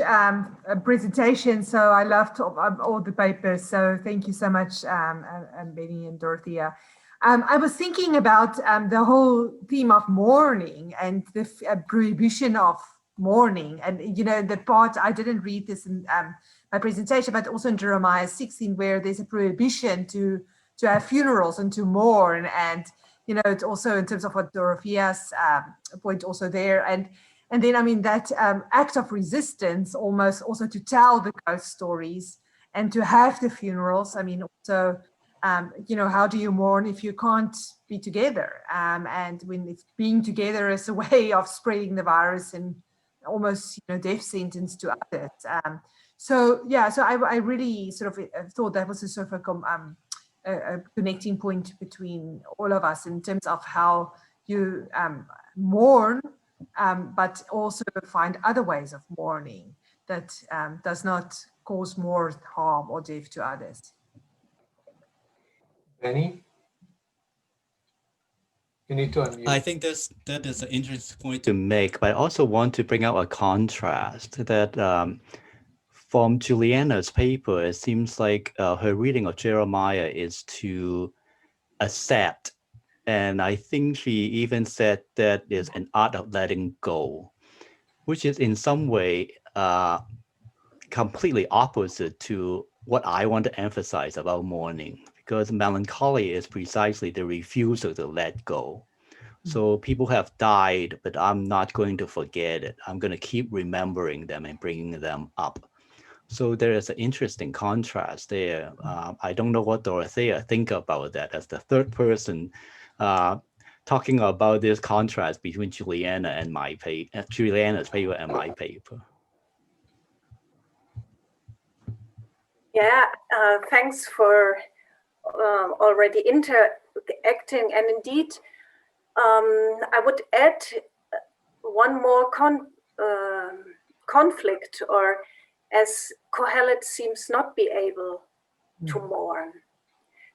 presentation. So I loved all the papers. So thank you so much, Benny and Dorothea. I was thinking about the whole theme of mourning and the prohibition of mourning. And, the part, I didn't read this in my presentation, but also in Jeremiah 16, where there's a prohibition to have funerals and to mourn. And, it's also in terms of what Dorothea's point also there. And then, that act of resistance almost also to tell the ghost stories and to have the funerals. Also, how do you mourn if you can't be together? And when it's being together is a way of spreading the virus and almost, death sentence to others. So I really sort of thought that was a sort of a connecting point between all of us in terms of how you mourn, but also find other ways of mourning that does not cause more harm or death to others. Benny? You need to unmute. I think that is an interesting point to make, but I also want to bring out a contrast that from Juliana's paper, it seems like her reading of Jeremiah is to accept. And I think she even said that is an art of letting go, which is in some way completely opposite to what I want to emphasize about mourning, because melancholy is precisely the refusal to let go. So people have died, but I'm not going to forget it. I'm going to keep remembering them and bringing them up. So there is an interesting contrast there. I don't know what Dorothea think about that as the third person talking about this contrast between Juliana and Juliana's paper and my paper. Yeah, thanks for already interacting. And indeed, I would add one more conflict, or as Kohelet seems not be able to mourn.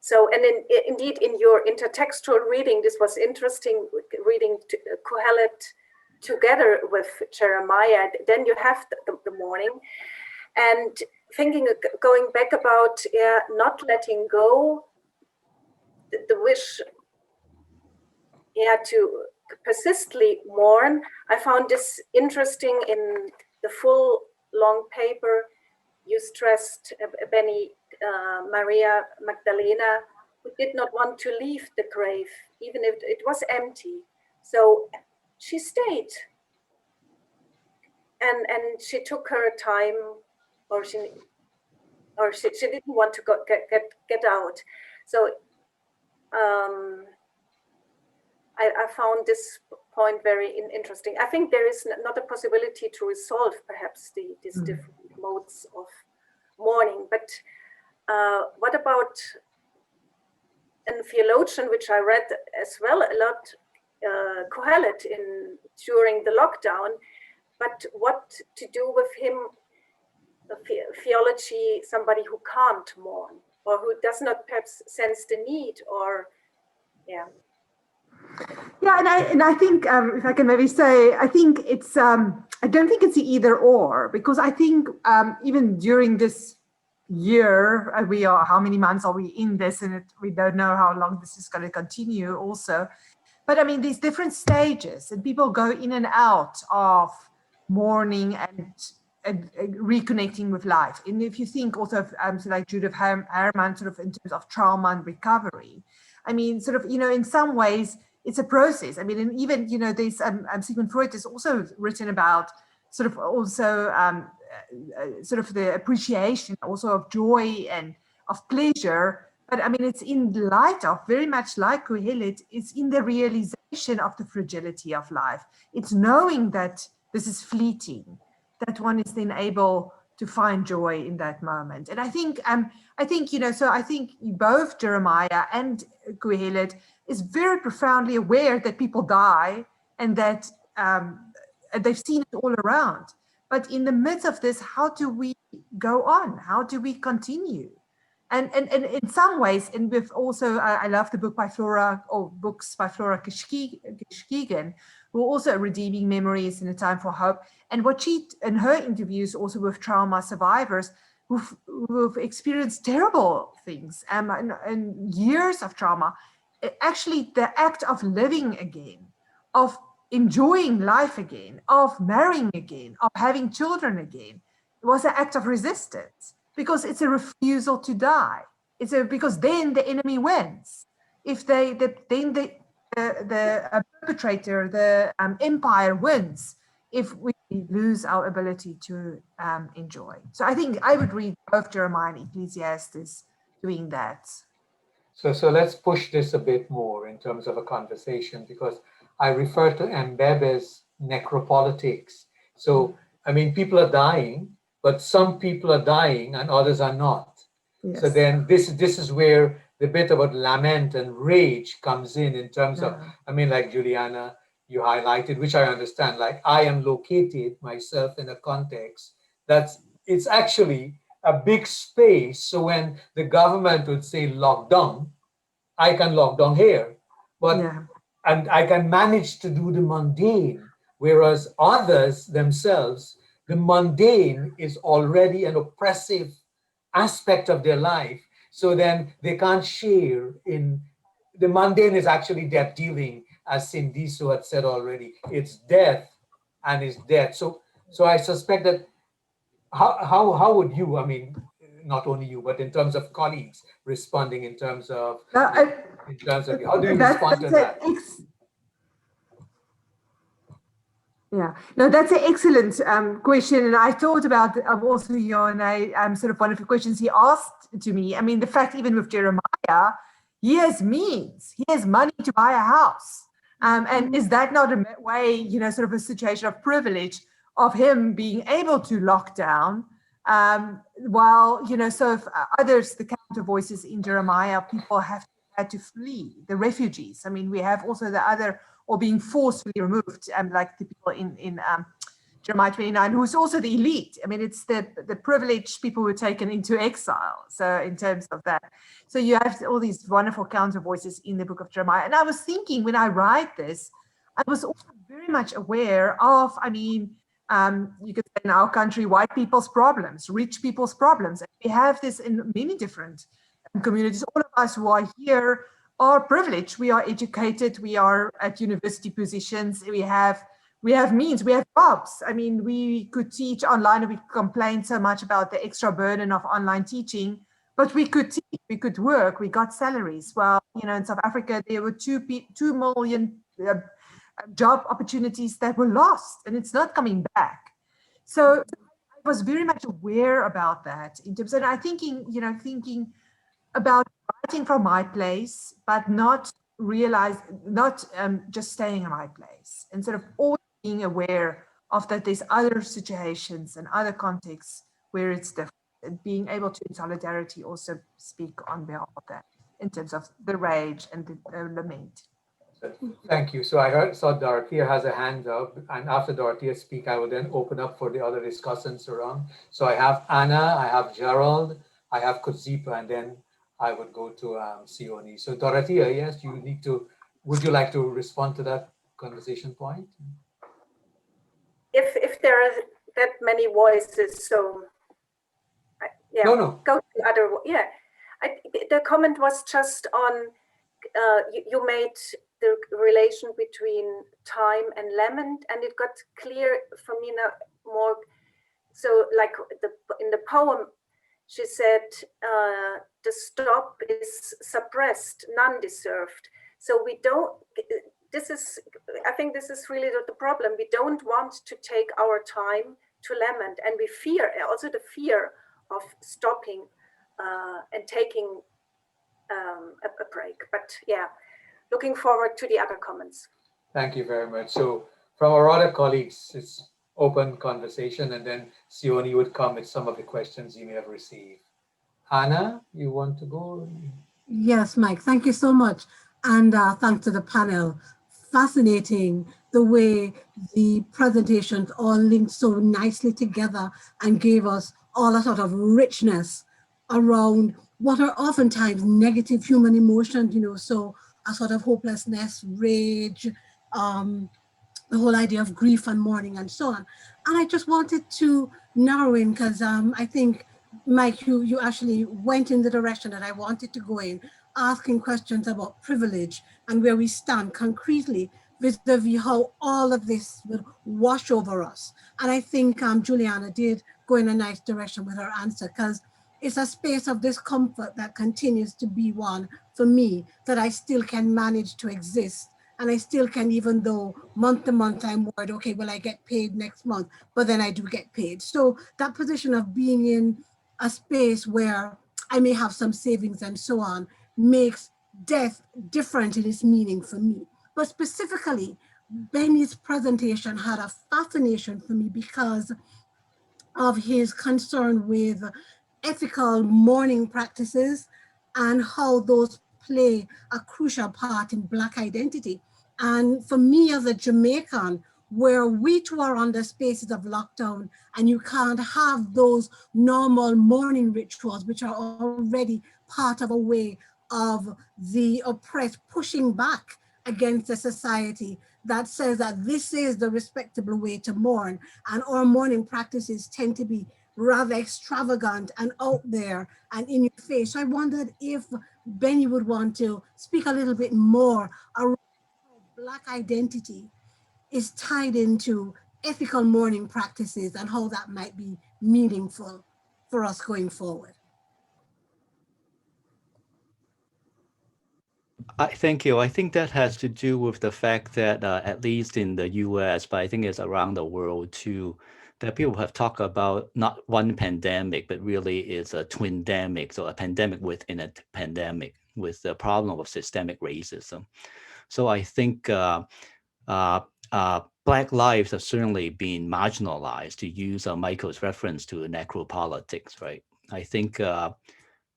So, and indeed in your intertextual reading, this was interesting, reading Kohelet together with Jeremiah, then you have the mourning. And thinking, going back about not letting go, the wish to persistently mourn. I found this interesting in the full long paper. You stressed Benny, Maria Magdalena, who did not want to leave the grave, even if it was empty. So she stayed. And she took her time, or she didn't want to get out. So I found this point very interesting. I think there is not a possibility to resolve perhaps these different modes of mourning, but what about a theologian, which I read as well a lot, Kohelet during the lockdown, but what to do with him, theology, somebody who can't mourn, or who does not perhaps sense the need, or and I think if I can maybe say, I think it's I don't think it's either or, because I think even during this year, how many months are we in this, and we don't know how long this is going to continue also. But I mean, these different stages, and people go in and out of mourning and reconnecting with life. And if you think also of like Judith Herman, sort of in terms of trauma and recovery, I mean, sort of, in some ways, it's a process. I mean, and even, there's Sigmund Freud has also written about sort of also sort of the appreciation also of joy and of pleasure. But I mean, it's in light of, very much like Kohelet, it's in the realization of the fragility of life. It's knowing that this is fleeting, that one is then able to find joy in that moment. And I think, so I think both Jeremiah and Kohelet is very profoundly aware that people die and that they've seen it all around. But in the midst of this, how do we go on? How do we continue? And in some ways, and we've also, I love the book by books by Flora Kishkigan, who are also redeeming memories in a time for hope. And what she, in her interviews also with trauma survivors who've experienced terrible things and years of trauma, actually the act of living again, of enjoying life again, of marrying again, of having children again, was an act of resistance, because it's a refusal to die. Because then the enemy wins. If then the perpetrator, the empire wins, if we lose our ability to enjoy. So I think I would read both Jeremiah and Ecclesiastes doing that. So let's push this a bit more in terms of a conversation, because I refer to Mbebe's necropolitics. So, I mean, people are dying, but some people are dying and others are not. Yes. So then this is where the bit about lament and rage comes in terms of, I mean, like Juliana, you highlighted, which I understand, like I am located myself in a context that's, it's actually a big space. So when the government would say lockdown, I can lock down here, but and I can manage to do the mundane, whereas others themselves, the mundane is already an oppressive aspect of their life. So then they can't share in the mundane is actually death dealing, as Sindiso had said already. It's death and it's death. So I suspect that how would you, I mean, not only you, but in terms of colleagues responding in terms of how do you respond to that? Yeah, no, that's an excellent question. And I thought about also, sort of one of the questions he asked to me. I mean, the fact even with Jeremiah, he has means, he has money to buy a house. And is that not a way, sort of a situation of privilege of him being able to lock down while, so if others, the counter voices in Jeremiah, people had to flee, the refugees. I mean, we have also the other, or being forcefully removed, like the people in Jeremiah 29, who's also the elite. I mean, it's the privileged people who were taken into exile. So in terms of that, so you have all these wonderful counter voices in the book of Jeremiah. And I was thinking, when I write this, I was also very much aware of, I mean, you could say in our country, white people's problems, rich people's problems. And we have this in many different communities. All of us who are here are privileged. We are educated. We are at university positions. We have means. We have jobs. I mean, we could teach online, and we complain so much about the extra burden of online teaching, but we could teach, we could work, we got salaries. Well, in South Africa, there were 2 million job opportunities that were lost, and it's not coming back. So I was very much aware about that in terms of, I thinking about writing from my place, but not just staying in my place, and sort of always being aware of that there's other situations and other contexts where it's different, and being able to in solidarity also speak on behalf of that in terms of the rage and the lament. Thank you. So I saw Dorothea has a hand up, and after Dorothea speak, I will then open up for the other discussants around. So I have Anna, I have Gerald, I have Kozipa, and then I would go to Sione. So Dorothea, yes, would you like to respond to that conversation point? If there are that many voices, so yeah, no. Go to the other, yeah. The comment was just on, you made the relation between time and lament, and it got clear for me now more. So like in the poem, she said, the stop is suppressed, none deserved. So we don't, I think this is really the problem. We don't want to take our time to lament, and we fear also the fear of stopping and taking a break. But yeah, looking forward to the other comments. Thank you very much. So from our other colleagues, it's open conversation, and then Sione would come with some of the questions you may have received. Hannah, you want to go? Yes, Mike, thank you so much. And thanks to the panel. Fascinating the way the presentations all linked so nicely together and gave us all a sort of richness around what are oftentimes negative human emotions, you know, so a sort of hopelessness, rage, the whole idea of grief and mourning and so on. And I just wanted to narrow in because I think, Mike, you actually went in the direction that I wanted to go in, asking questions about privilege and where we stand concretely vis-a-vis how all of this will wash over us. And I think Juliana did go in a nice direction with her answer, because it's a space of discomfort that continues to be one for me that I still can manage to exist. And I still can, even though month to month I'm worried, okay, will I get paid next month? But then I do get paid. So that position of being in a space where I may have some savings and so on makes death different in its meaning for me. But specifically, Benny's presentation had a fascination for me because of his concern with ethical mourning practices and how those play a crucial part in Black identity. And for me as a Jamaican, where we too are under spaces of lockdown and you can't have those normal mourning rituals, which are already part of a way of the oppressed pushing back against a society that says that this is the respectable way to mourn. And our mourning practices tend to be rather extravagant and out there and in your face. So I wondered if Benny would want to speak a little bit more around how Black identity is tied into ethical mourning practices and how that might be meaningful for us going forward. Thank you. I think that has to do with the fact that at least in the US, but I think it's around the world too, that people have talked about not one pandemic, but really it's a twindemic, so a pandemic within a pandemic with the problem of systemic racism. So I think Black lives have certainly been marginalized, to use Michael's reference to necropolitics, right? I think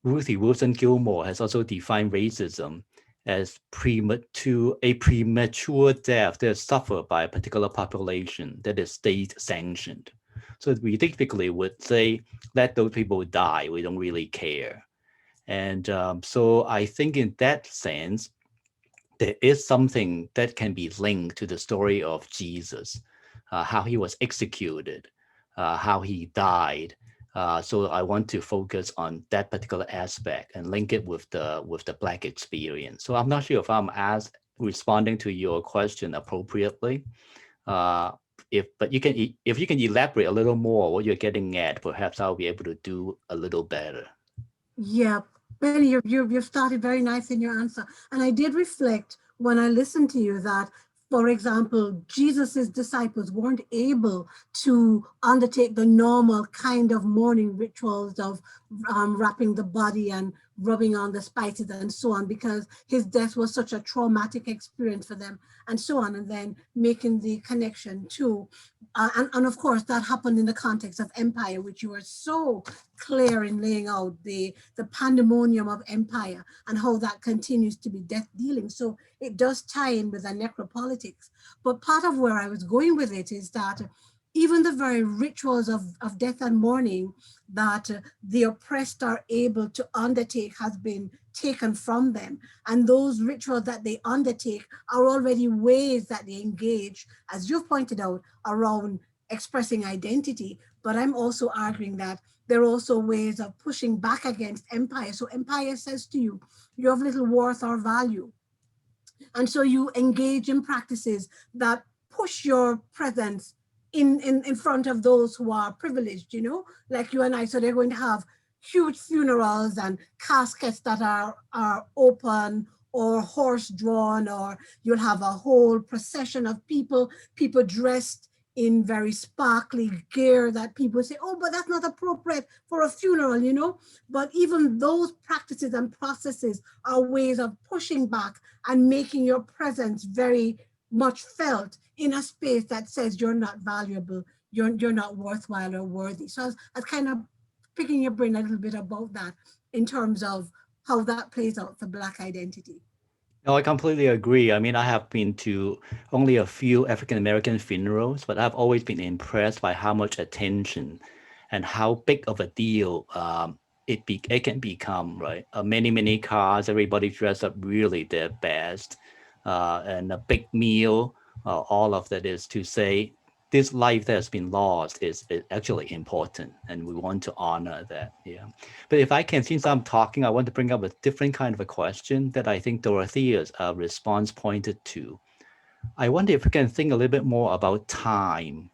Ruthie Wilson Gilmore has also defined racism as a premature death that is suffered by a particular population that is state sanctioned. So we typically would say, let those people die, we don't really care. And so I think in that sense, there is something that can be linked to the story of Jesus, how he was executed, how he died. So I want to focus on that particular aspect and link it with the Black experience. So I'm not sure if I'm responding to your question appropriately. But if you can elaborate a little more what you're getting at, perhaps I'll be able to do a little better. Yeah, Benny, you've started very nice in your answer. And I did reflect when I listened to you that, for example, Jesus's disciples weren't able to undertake the normal kind of mourning rituals of wrapping the body and rubbing on the spices and so on, because his death was such a traumatic experience for them and so on. And then making the connection to, and of course, that happened in the context of empire, which you were so clear in laying out the pandemonium of empire and how that continues to be death dealing. So it does tie in with the necropolitics. But part of where I was going with it is that even the very rituals of death and mourning that the oppressed are able to undertake has been taken from them. And those rituals that they undertake are already ways that they engage, as you've pointed out, around expressing identity. But I'm also arguing that there are also ways of pushing back against empire. So empire says to you, you have little worth or value. And so you engage in practices that push your presence in front of those who are privileged, you know, like you and I. So they're going to have huge funerals and caskets that are open or horse drawn, or you'll have a whole procession of people dressed in very sparkly gear that people say, oh, but that's not appropriate for a funeral, you know. But even those practices and processes are ways of pushing back and making your presence very much felt in a space that says you're not valuable, you're not worthwhile or worthy. So I was kind of picking your brain a little bit about that in terms of how that plays out for Black identity. No, I completely agree. I mean, I have been to only a few African American funerals, but I've always been impressed by how much attention and how big of a deal it can become, right? Many cars, everybody dressed up really their best, and a big meal. All of that is to say, this life that has been lost is actually important, and we want to honor that. Yeah. But if I can, since I'm talking, I want to bring up a different kind of a question that I think Dorothea's response pointed to. I wonder if we can think a little bit more about time.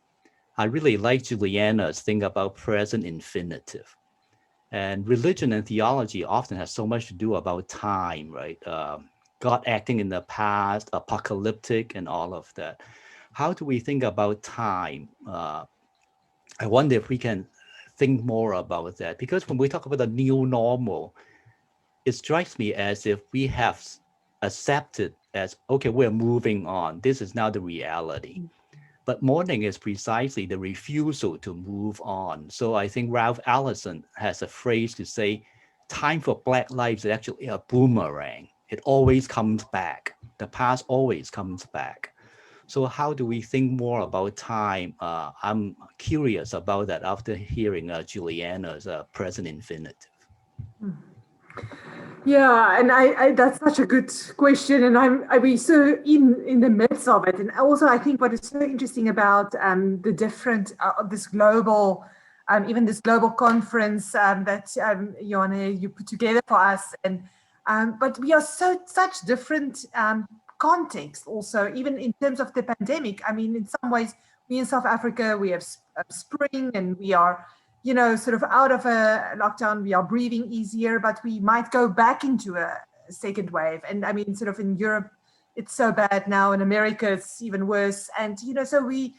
I really like Juliana's think about present infinitive. And religion and theology often has so much to do about time, right? God acting in the past, apocalyptic, and all of that. How do we think about time? I wonder if we can think more about that, because when we talk about the new normal, it strikes me as if we have accepted as, okay, we're moving on. This is now the reality. But mourning is precisely the refusal to move on. So I think Ralph Ellison has a phrase to say, time for Black lives is actually a boomerang. It always comes back. The past always comes back. So how do we think more about time? I'm curious about that after hearing Juliana's present infinitive. Yeah, and I that's such a good question, and I mean, so in the midst of it, and also I think what is so interesting about the different this global, even this global conference that Joanna, you put together for us, and but we are such different contexts also, even in terms of the pandemic. I mean, in some ways, we in South Africa we have spring, and we are, you know, sort of out of a lockdown, we are breathing easier, but we might go back into a second wave. And I mean, sort of in Europe, it's so bad now. In America, it's even worse. And, you know, we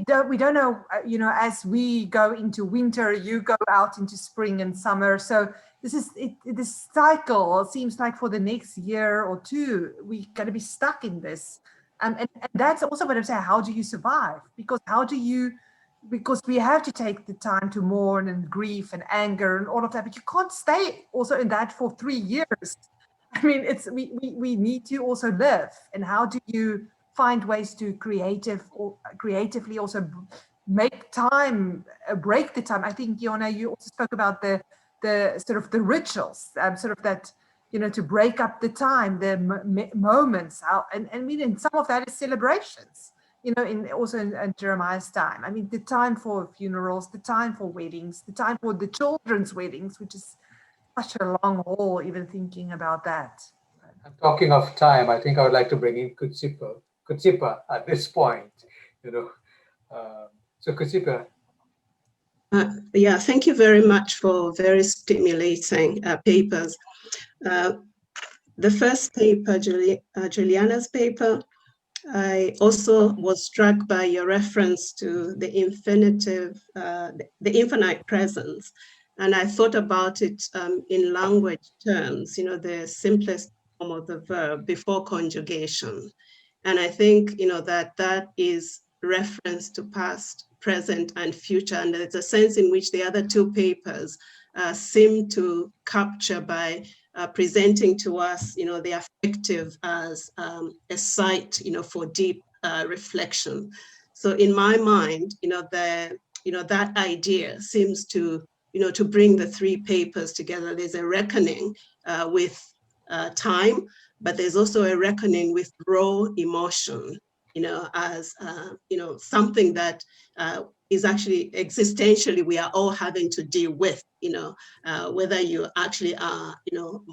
don't know, you know, as we go into winter, you go out into spring and summer. So this cycle seems like for the next year or two, we're going to be stuck in this. And that's also what I'm saying. How do you survive? Because we have to take the time to mourn and grief and anger and all of that, but you can't stay also in that for 3 years. I mean, we need to also live. And how do you find ways to creatively also make time, break the time? I think, Yona, you also spoke about the sort of the rituals, sort of that, you know, to break up the time, the moments. And I mean, and some of that is celebrations. You know, in Jeremiah's time. I mean, the time for funerals, the time for weddings, the time for the children's weddings, which is such a long haul, even thinking about that. And talking of time, I think I would like to bring in Kutsipa at this point, you know. So Kutsipa. Yeah, thank you very much for very stimulating papers. The first paper, Juliana's paper, I also was struck by your reference to the infinitive, the infinite presence. And I thought about it in language terms, you know, the simplest form of the verb before conjugation. And I think, you know, that is reference to past, present, and future. And there's a sense in which the other two papers seem to capture by presenting to us, you know, the affective as a site, you know, for deep reflection. So in my mind, you know, that idea seems to, you know, to bring the three papers together. There's a reckoning with time, but there's also a reckoning with raw emotion, you know, as, you know, something that is actually existentially we are all having to deal with, you know, whether you actually are, you know,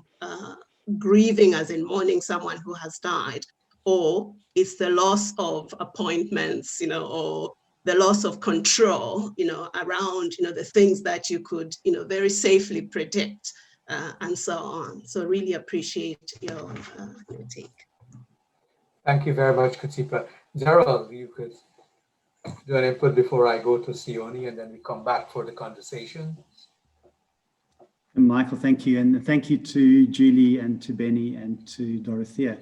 grieving as in mourning someone who has died, or it's the loss of appointments, you know, or the loss of control, you know, around, you know, the things that you could, you know, very safely predict, and so on. So really appreciate your take. Thank you very much, Kutsipa. Gerald, you could. Do you want input before I go to Sione and then we come back for the conversation? And Michael, thank you. And thank you to Julie and to Benny and to Dorothea.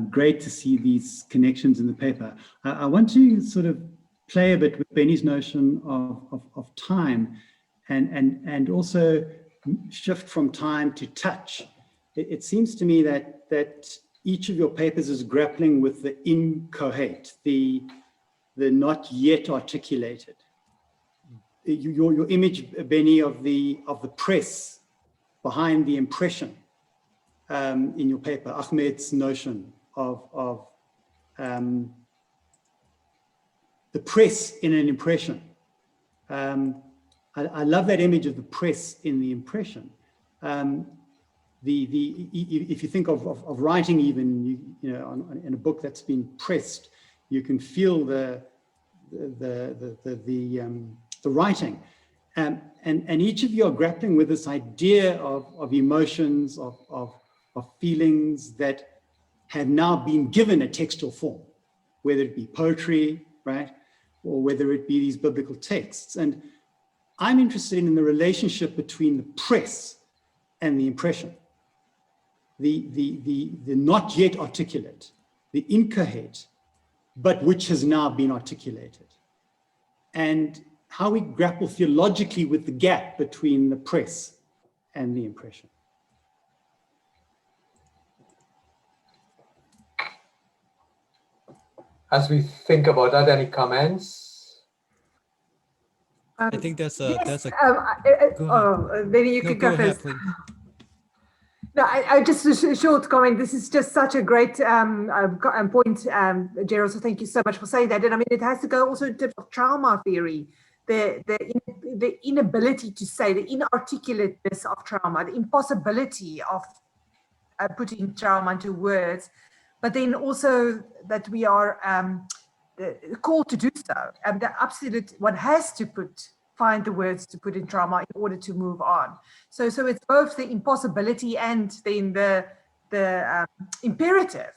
Great to see these connections in the paper. I want to sort of play a bit with Benny's notion of time and also shift from time to touch. It seems to me that each of your papers is grappling with the incoherent, the not yet articulated. Your image, Benny, of the press behind the impression in your paper, Ahmed's notion of the press in an impression. I love that image of the press in the impression. If you think of writing, even in a book that's been pressed, you can feel the writing, and each of you are grappling with this idea of emotions, of feelings that have now been given a textual form, whether it be poetry, right, or whether it be these biblical texts. And I'm interested in the relationship between the press and the impression, the not yet articulate, the incoherent, but which has now been articulated, and how we grapple theologically with the gap between the press and the impression. As we think about that, any comments? I think that's a Benny, you no, could go go ahead, first. please. No, I just a short comment. This is just such a great point, Gerald. So thank you so much for saying that. And I mean, it has to go also in terms of trauma theory, the inability to say, the inarticulateness of trauma, the impossibility of putting trauma into words, but then also that we are called to do so. The absolute one has to find the words to put in trauma in order to move on. So it's both the impossibility and then the imperative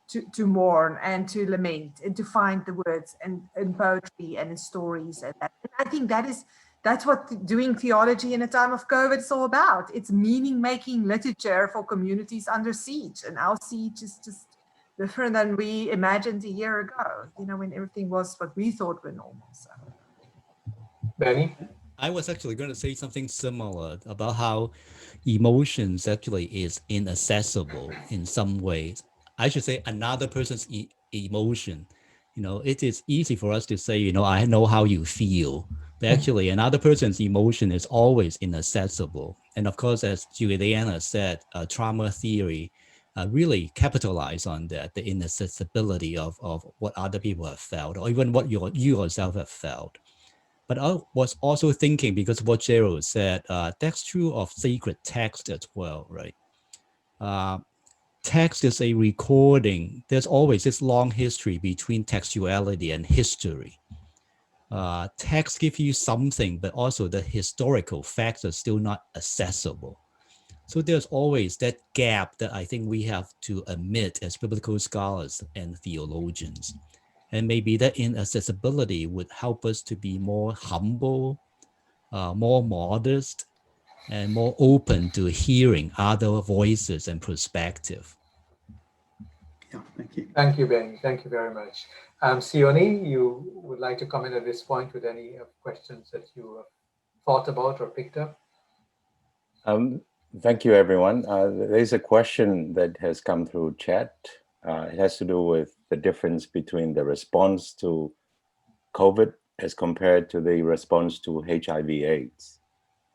to mourn and to lament and to find the words and in poetry and in stories. And I think that's what doing theology in a time of COVID is all about. It's meaning-making literature for communities under siege. And our siege is just different than we imagined a year ago, when everything was what we thought were normal. So. Benny? I was actually going to say something similar about how emotions actually is inaccessible in some ways. I should say another person's emotion. It is easy for us to say, I know how you feel. But actually, another person's emotion is always inaccessible. And of course, as Juliana said, trauma theory really capitalize on that, the inaccessibility of what other people have felt, or even what you yourself have felt. But I was also thinking, because of what Gerald said, that's true of sacred text as well, right? Text is a recording. There's always this long history between textuality and history. Text gives you something, but also the historical facts are still not accessible. So there's always that gap that I think we have to admit as biblical scholars and theologians. And maybe that inaccessibility would help us to be more humble, more modest, and more open to hearing other voices and perspective. Yeah, thank you. Thank you, Benny. Thank you very much. Sione, you would like to comment at this point with any questions that you have thought about or picked up? Thank you, everyone. There's a question that has come through chat. It has to do with the difference between the response to COVID as compared to the response to HIV/AIDS.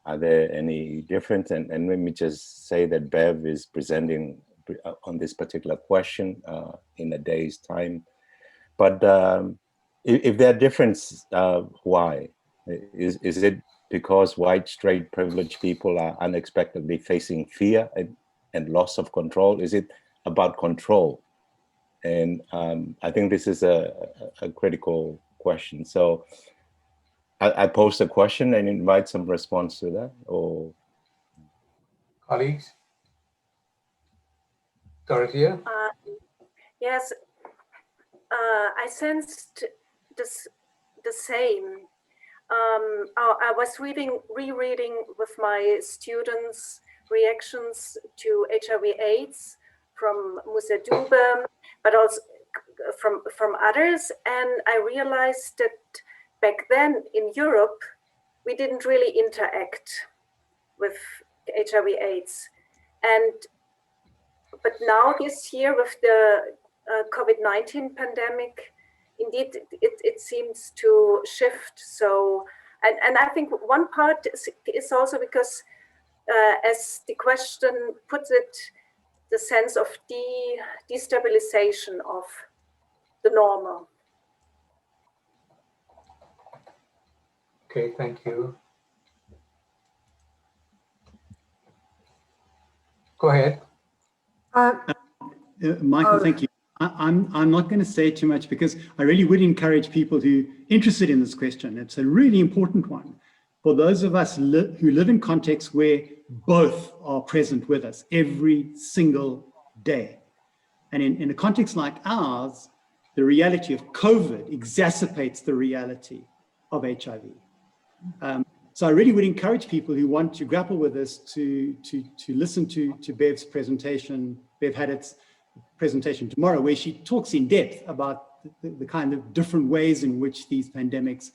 Are there any difference? And let me just say that Bev is presenting on this particular question in a day's time. But if there are differences, why? Is it because white, straight, privileged people are unexpectedly facing fear and loss of control? Is it about control? And I think this is a critical question. So I pose a question and invite some response to that, or colleagues? Dorothea? Yes, I sensed this the same. I was rereading with my students reactions to HIV/AIDS from Musa Dube, but also from others, and I realized that back then in Europe we didn't really interact with HIV/AIDS, but now this year with the COVID-19 pandemic, indeed, it seems to shift. So, and I think one part is also because, as the question puts it, the sense of destabilization of the normal. Okay, thank you. Go ahead. Michael, thank you. I'm not going to say too much because I really would encourage people who are interested in this question. It's a really important one for those of us who live in contexts where both are present with us every single day. And in a context like ours, the reality of COVID exacerbates the reality of HIV. So I really would encourage people who want to grapple with this to listen to Bev's presentation. Bev had its presentation tomorrow where she talks in depth about the kind of different ways in which these pandemics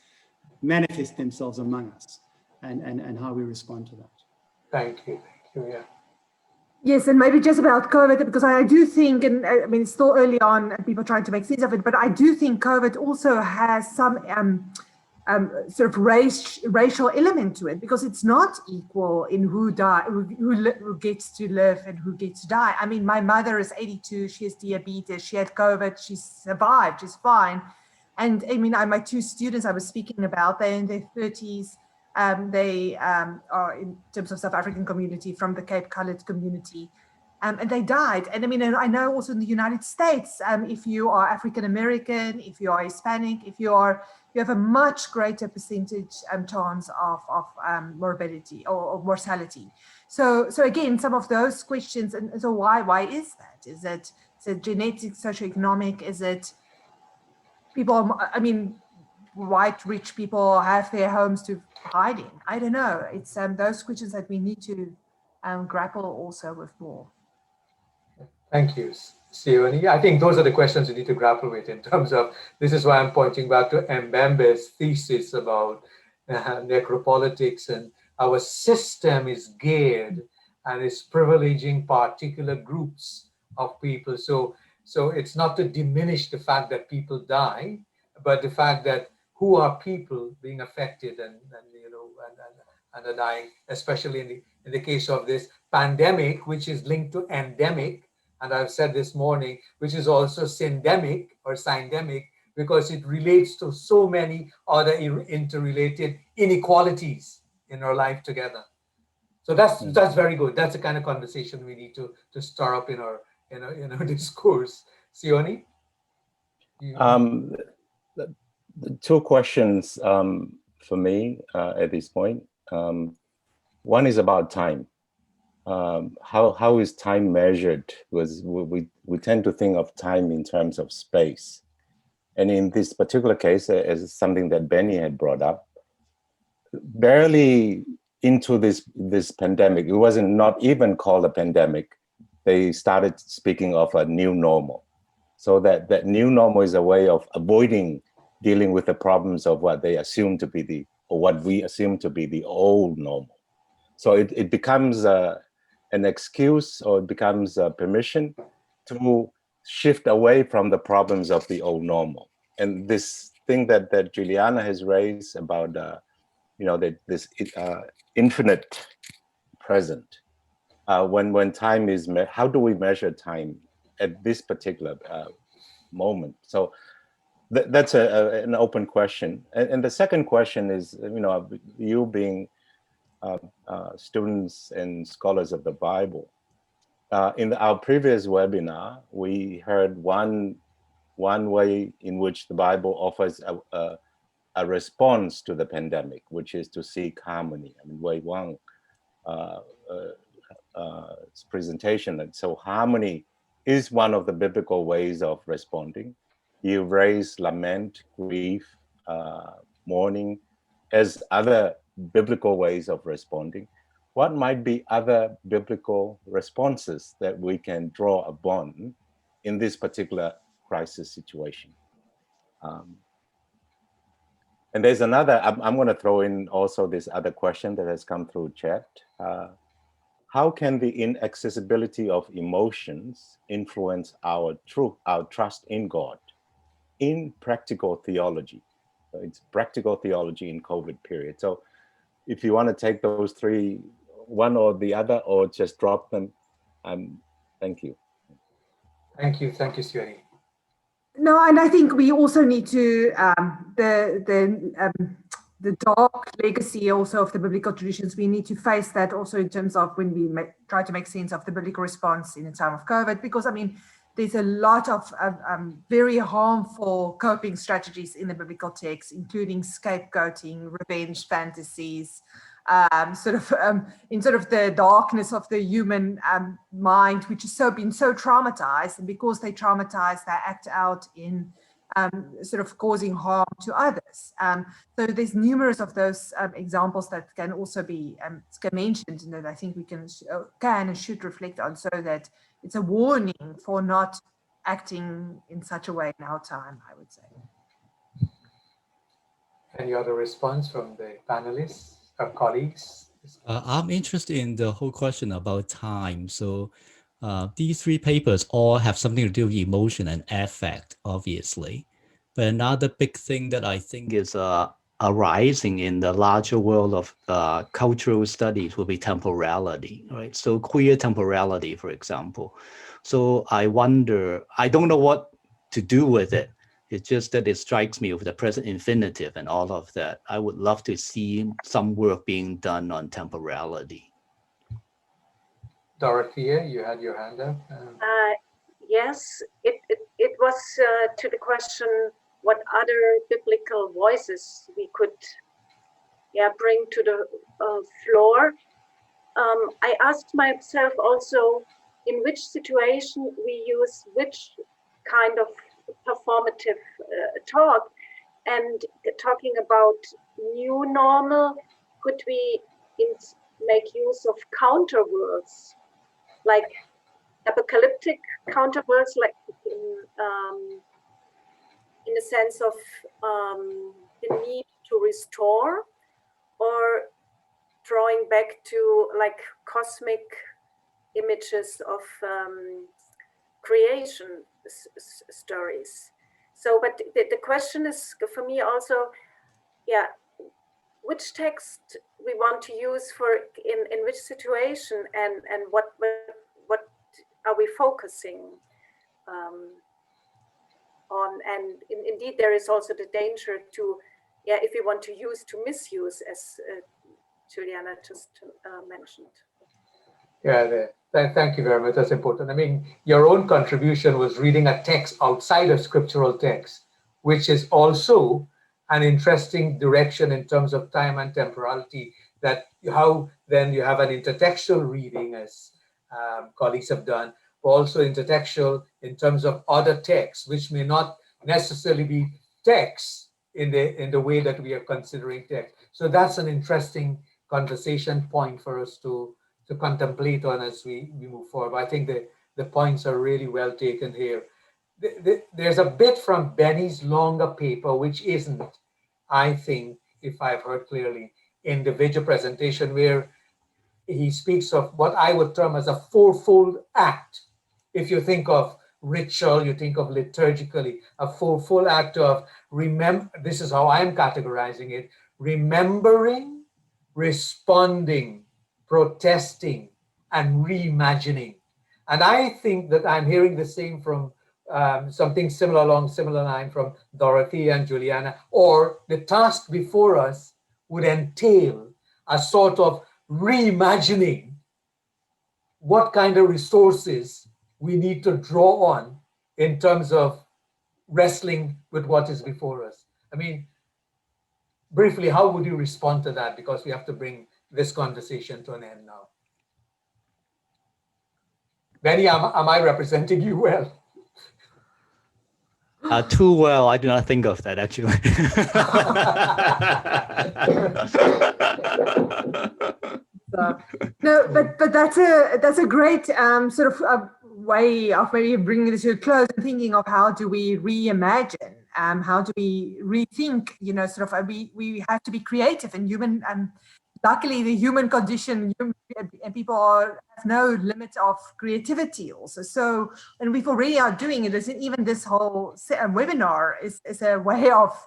manifest themselves among us and how we respond to that. Thank you, yeah. Yes, and maybe just about COVID, because I do think, and I mean, it's still early on and people trying to make sense of it, but I do think COVID also has some sort of racial element to it, because it's not equal in who gets to live and who gets to die. I mean, my mother is 82, she has diabetes, she had COVID, she survived, she's fine. And I mean, my two students I was speaking about, they're in their 30s. They are, in terms of South African community, from the Cape Colored community, and they died. And I mean, I know also in the United States, if you are African American, if you are Hispanic, you have a much greater percentage chance of morbidity or mortality. So again, some of those questions, and so why is that? Is it genetic, socioeconomic? Is it people? I mean, white rich people have their homes to hide in. I don't know. It's those questions that we need to grapple also with more. Thank you, Sione. I think those are the questions you need to grapple with in terms of, this is why I'm pointing back to Mbembe's thesis about necropolitics, and our system is geared and is privileging particular groups of people. So it's not to diminish the fact that people die, but the fact that who are people being affected and are dying, especially in the case of this pandemic, which is linked to endemic. And I've said this morning, which is also syndemic or syndemic, because it relates to so many other interrelated inequalities in our life together. So that's very good. That's the kind of conversation we need to stir up in our discourse. Sione? The two questions for me at this point. One is about time. How is time measured? Because we tend to think of time in terms of space. And in this particular case, as something that Benny had brought up, barely into this pandemic, it wasn't not even called a pandemic. They started speaking of a new normal. So that new normal is a way of avoiding dealing with the problems of what they assume to be what we assume to be the old normal. So it becomes an excuse, or it becomes a permission to shift away from the problems of the old normal. And this thing that Juliana has raised about this infinite present, when time is how do we measure time at this particular moment? So that's an open question. And the second question is, you being students and scholars of the Bible, in our previous webinar, we heard one way in which the Bible offers a response to the pandemic, which is to seek harmony. I mean, Wei Wang's presentation, and so harmony is one of the biblical ways of responding. You raise lament, grief, mourning as other biblical ways of responding, what might be other biblical responses that we can draw upon in this particular crisis situation? And there's another, I'm going to throw in also this other question that has come through chat. How can the inaccessibility of emotions influence our trust in God in practical theology? So it's practical theology in COVID period. So if you want to take those three, one or the other, or just drop them, thank you. Thank you, Sweni. No, and I think we also need to the dark legacy also of the biblical traditions. We need to face that also in terms of when we try to make sense of the biblical response in a time of COVID, because I mean, there's a lot of very harmful coping strategies in the biblical text, including scapegoating, revenge fantasies, in sort of the darkness of the human mind, which has been so traumatized, and because they traumatize, they act out in sort of causing harm to others. So there's numerous of those examples that can also be mentioned, and that I think we can and should reflect on, so that it's a warning for not acting in such a way in our time, I would say. Any other response from the panelists or colleagues? I'm interested in the whole question about time. So these three papers all have something to do with emotion and affect, obviously. But another big thing that I think is arising in the larger world of cultural studies will be temporality, right? So queer temporality, for example. So I wonder, I don't know what to do with it. It's just that it strikes me with the present infinitive and all of that. I would love to see some work being done on temporality. Dorothea, you had your hand up. Yes, it was to the question, what other biblical voices we could bring to the floor. I asked myself also, in which situation we use which kind of performative talk, and talking about new normal, could we make use of counter words, like apocalyptic counter words, like in the sense of the need to restore, or drawing back to like cosmic images of creation stories. So, but the question is for me also, which text we want to use for in which situation, and what are we focusing on? And indeed, there is also the danger to, if we want to misuse, as Juliana just mentioned. Thank you very much. That's important. I mean, your own contribution was reading a text outside of scriptural text, which is also an interesting direction in terms of time and temporality, that how then you have an intertextual reading, as colleagues have done, but also intertextual in terms of other texts, which may not necessarily be texts in the way that we are considering text. So that's an interesting conversation point for us to contemplate on as we move forward. But I think the points are really well taken here. There's a bit from Benny's longer paper, which isn't, I think, if I've heard clearly, in the video presentation, where he speaks of what I would term as a fourfold act. If you think of ritual, you think of liturgically, a fourfold act of this is how I'm categorizing it: remembering, responding, protesting, and reimagining. And I think that I'm hearing the same from something similar line from Dorothea and Juliana, or the task before us would entail a sort of reimagining what kind of resources we need to draw on in terms of wrestling with what is before us. I mean, briefly, how would you respond to that? Because we have to bring this conversation to an end now. Benny, am I representing you well? Too well, I do not think of that actually. No, but that's a great sort of way of maybe bringing this to a close and thinking of how do we reimagine, how do we rethink, you know, sort of we have to be creative and human. Luckily, the human condition and people have no limit of creativity also. So, and we already are doing it. Even this whole webinar is a way of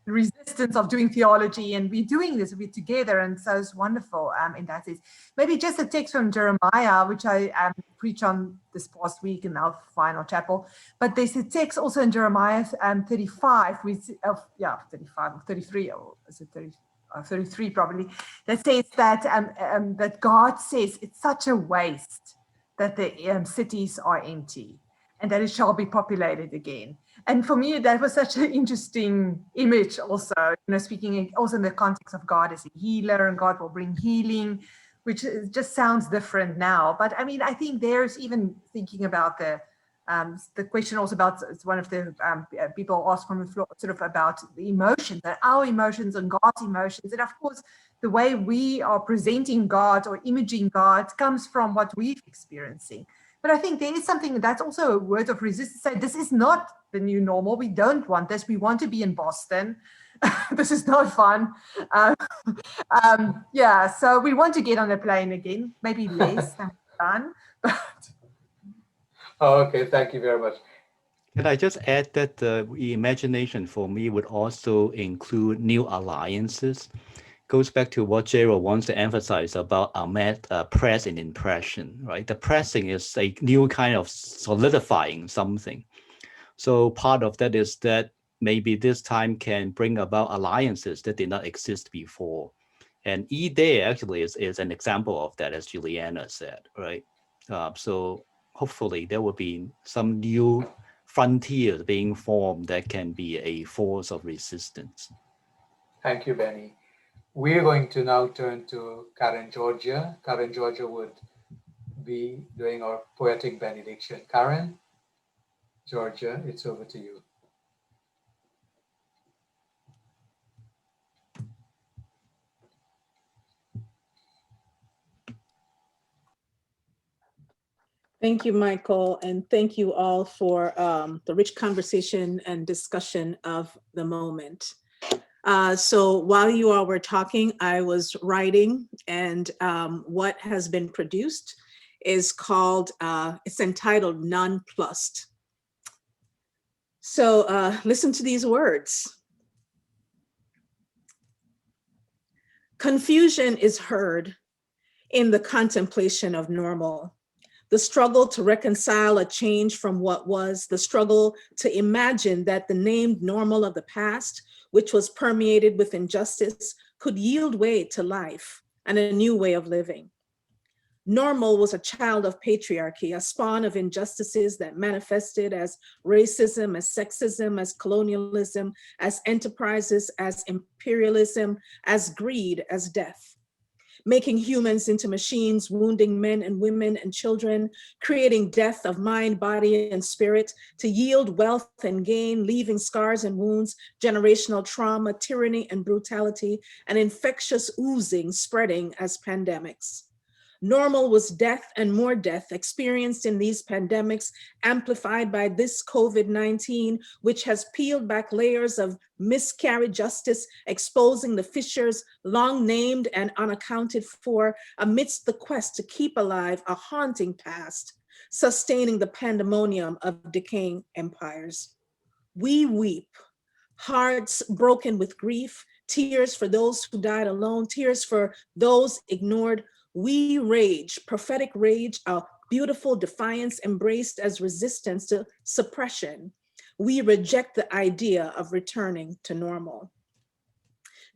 resistance of doing theology, and we're doing this together, and so it's wonderful in that sense. Maybe just a text from Jeremiah, which I preached on this past week in our final chapel, but there's a text also in Jeremiah 35, 35 or 33, or is it 30? 33 probably, that says that that God says it's such a waste that the cities are empty and that it shall be populated again. And for me, that was such an interesting image also, you know, speaking also in the context of God as a healer, and God will bring healing, which just sounds different now. But I mean, I think there's even thinking about the question also about, it's one of the people asked from the floor, sort of about the emotions, that our emotions and God's emotions. And of course, the way we are presenting God or imaging God comes from what we're experiencing. But I think there is something that's also a word of resistance. Say, this is not the new normal. We don't want this. We want to be in Boston. This is not fun. Yeah, so we want to get on a plane again, maybe less than we've done. But Oh, okay, thank you very much. Can I just add that the imagination for me would also include new alliances? Goes back to what Gerald wants to emphasize about Ahmed pressing impression, right? The pressing is a new kind of solidifying something. So part of that is that maybe this time can bring about alliances that did not exist before. And eDARE actually is an example of that, as Juliana said, right? So hopefully there will be some new frontiers being formed that can be a force of resistance. Thank you, Benny. We're going to now turn to Karen Georgia. Karen Georgia would be doing our poetic benediction. Karen Georgia, it's over to you. Thank you, Michael, and thank you all for the rich conversation and discussion of the moment. So while you all were talking, I was writing, and what has been produced is called, it's entitled Nonplussed. So listen to these words. Confusion is heard in the contemplation of normal. The struggle to reconcile a change from what was, the struggle to imagine that the named normal of the past, which was permeated with injustice, could yield way to life and a new way of living. Normal was a child of patriarchy, a spawn of injustices that manifested as racism, as sexism, as colonialism, as enterprises, as imperialism, as greed, as death. Making humans into machines, wounding men and women and children, creating death of mind, body, and spirit to yield wealth and gain, leaving scars and wounds, generational trauma, tyranny and brutality, and infectious oozing spreading as pandemics. Normal was death and more death experienced in these pandemics, amplified by this COVID-19, which has peeled back layers of miscarried justice, exposing the fissures long named and unaccounted for amidst the quest to keep alive a haunting past, sustaining the pandemonium of decaying empires. We weep, hearts broken with grief, tears for those who died alone, tears for those ignored. We rage, prophetic rage, a beautiful defiance embraced as resistance to suppression. We reject the idea of returning to normal.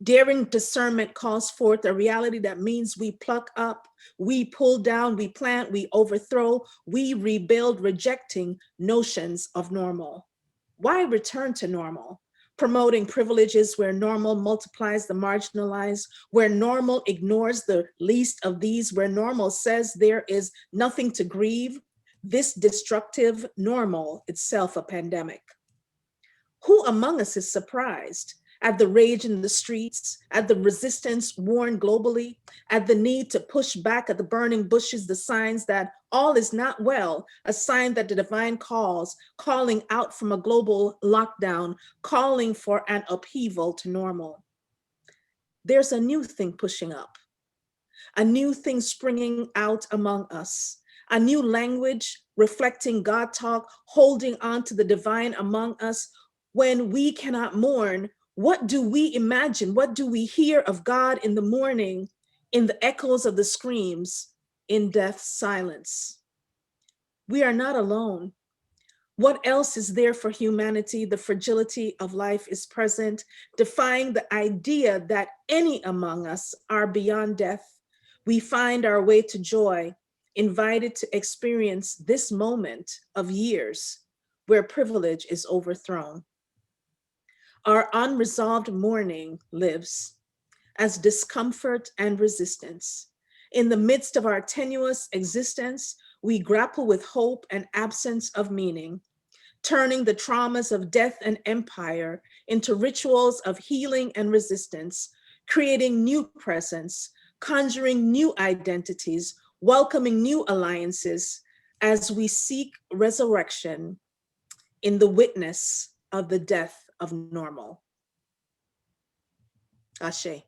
Daring discernment calls forth a reality that means we pluck up, we pull down, we plant, we overthrow, we rebuild, rejecting notions of normal. Why return to normal? Promoting privileges where normal multiplies the marginalized, where normal ignores the least of these, where normal says there is nothing to grieve, this destructive normal itself a pandemic. Who among us is surprised at the rage in the streets, at the resistance worn globally, at the need to push back at the burning bushes, the signs that all is not well, a sign that the divine calls, calling out from a global lockdown, calling for an upheaval to normal. There's a new thing pushing up, a new thing springing out among us, a new language reflecting God talk, holding on to the divine among us. When we cannot mourn, what do we imagine? What do we hear of God in the morning, in the echoes of the screams, in death's silence? We are not alone. What else is there for humanity? The fragility of life is present, defying the idea that any among us are beyond death. We find our way to joy, invited to experience this moment of years where privilege is overthrown. Our unresolved mourning lives as discomfort and resistance. In the midst of our tenuous existence, we grapple with hope and absence of meaning, turning the traumas of death and empire into rituals of healing and resistance, creating new presence, conjuring new identities, welcoming new alliances as we seek resurrection in the witness of the death of normal. Ashe.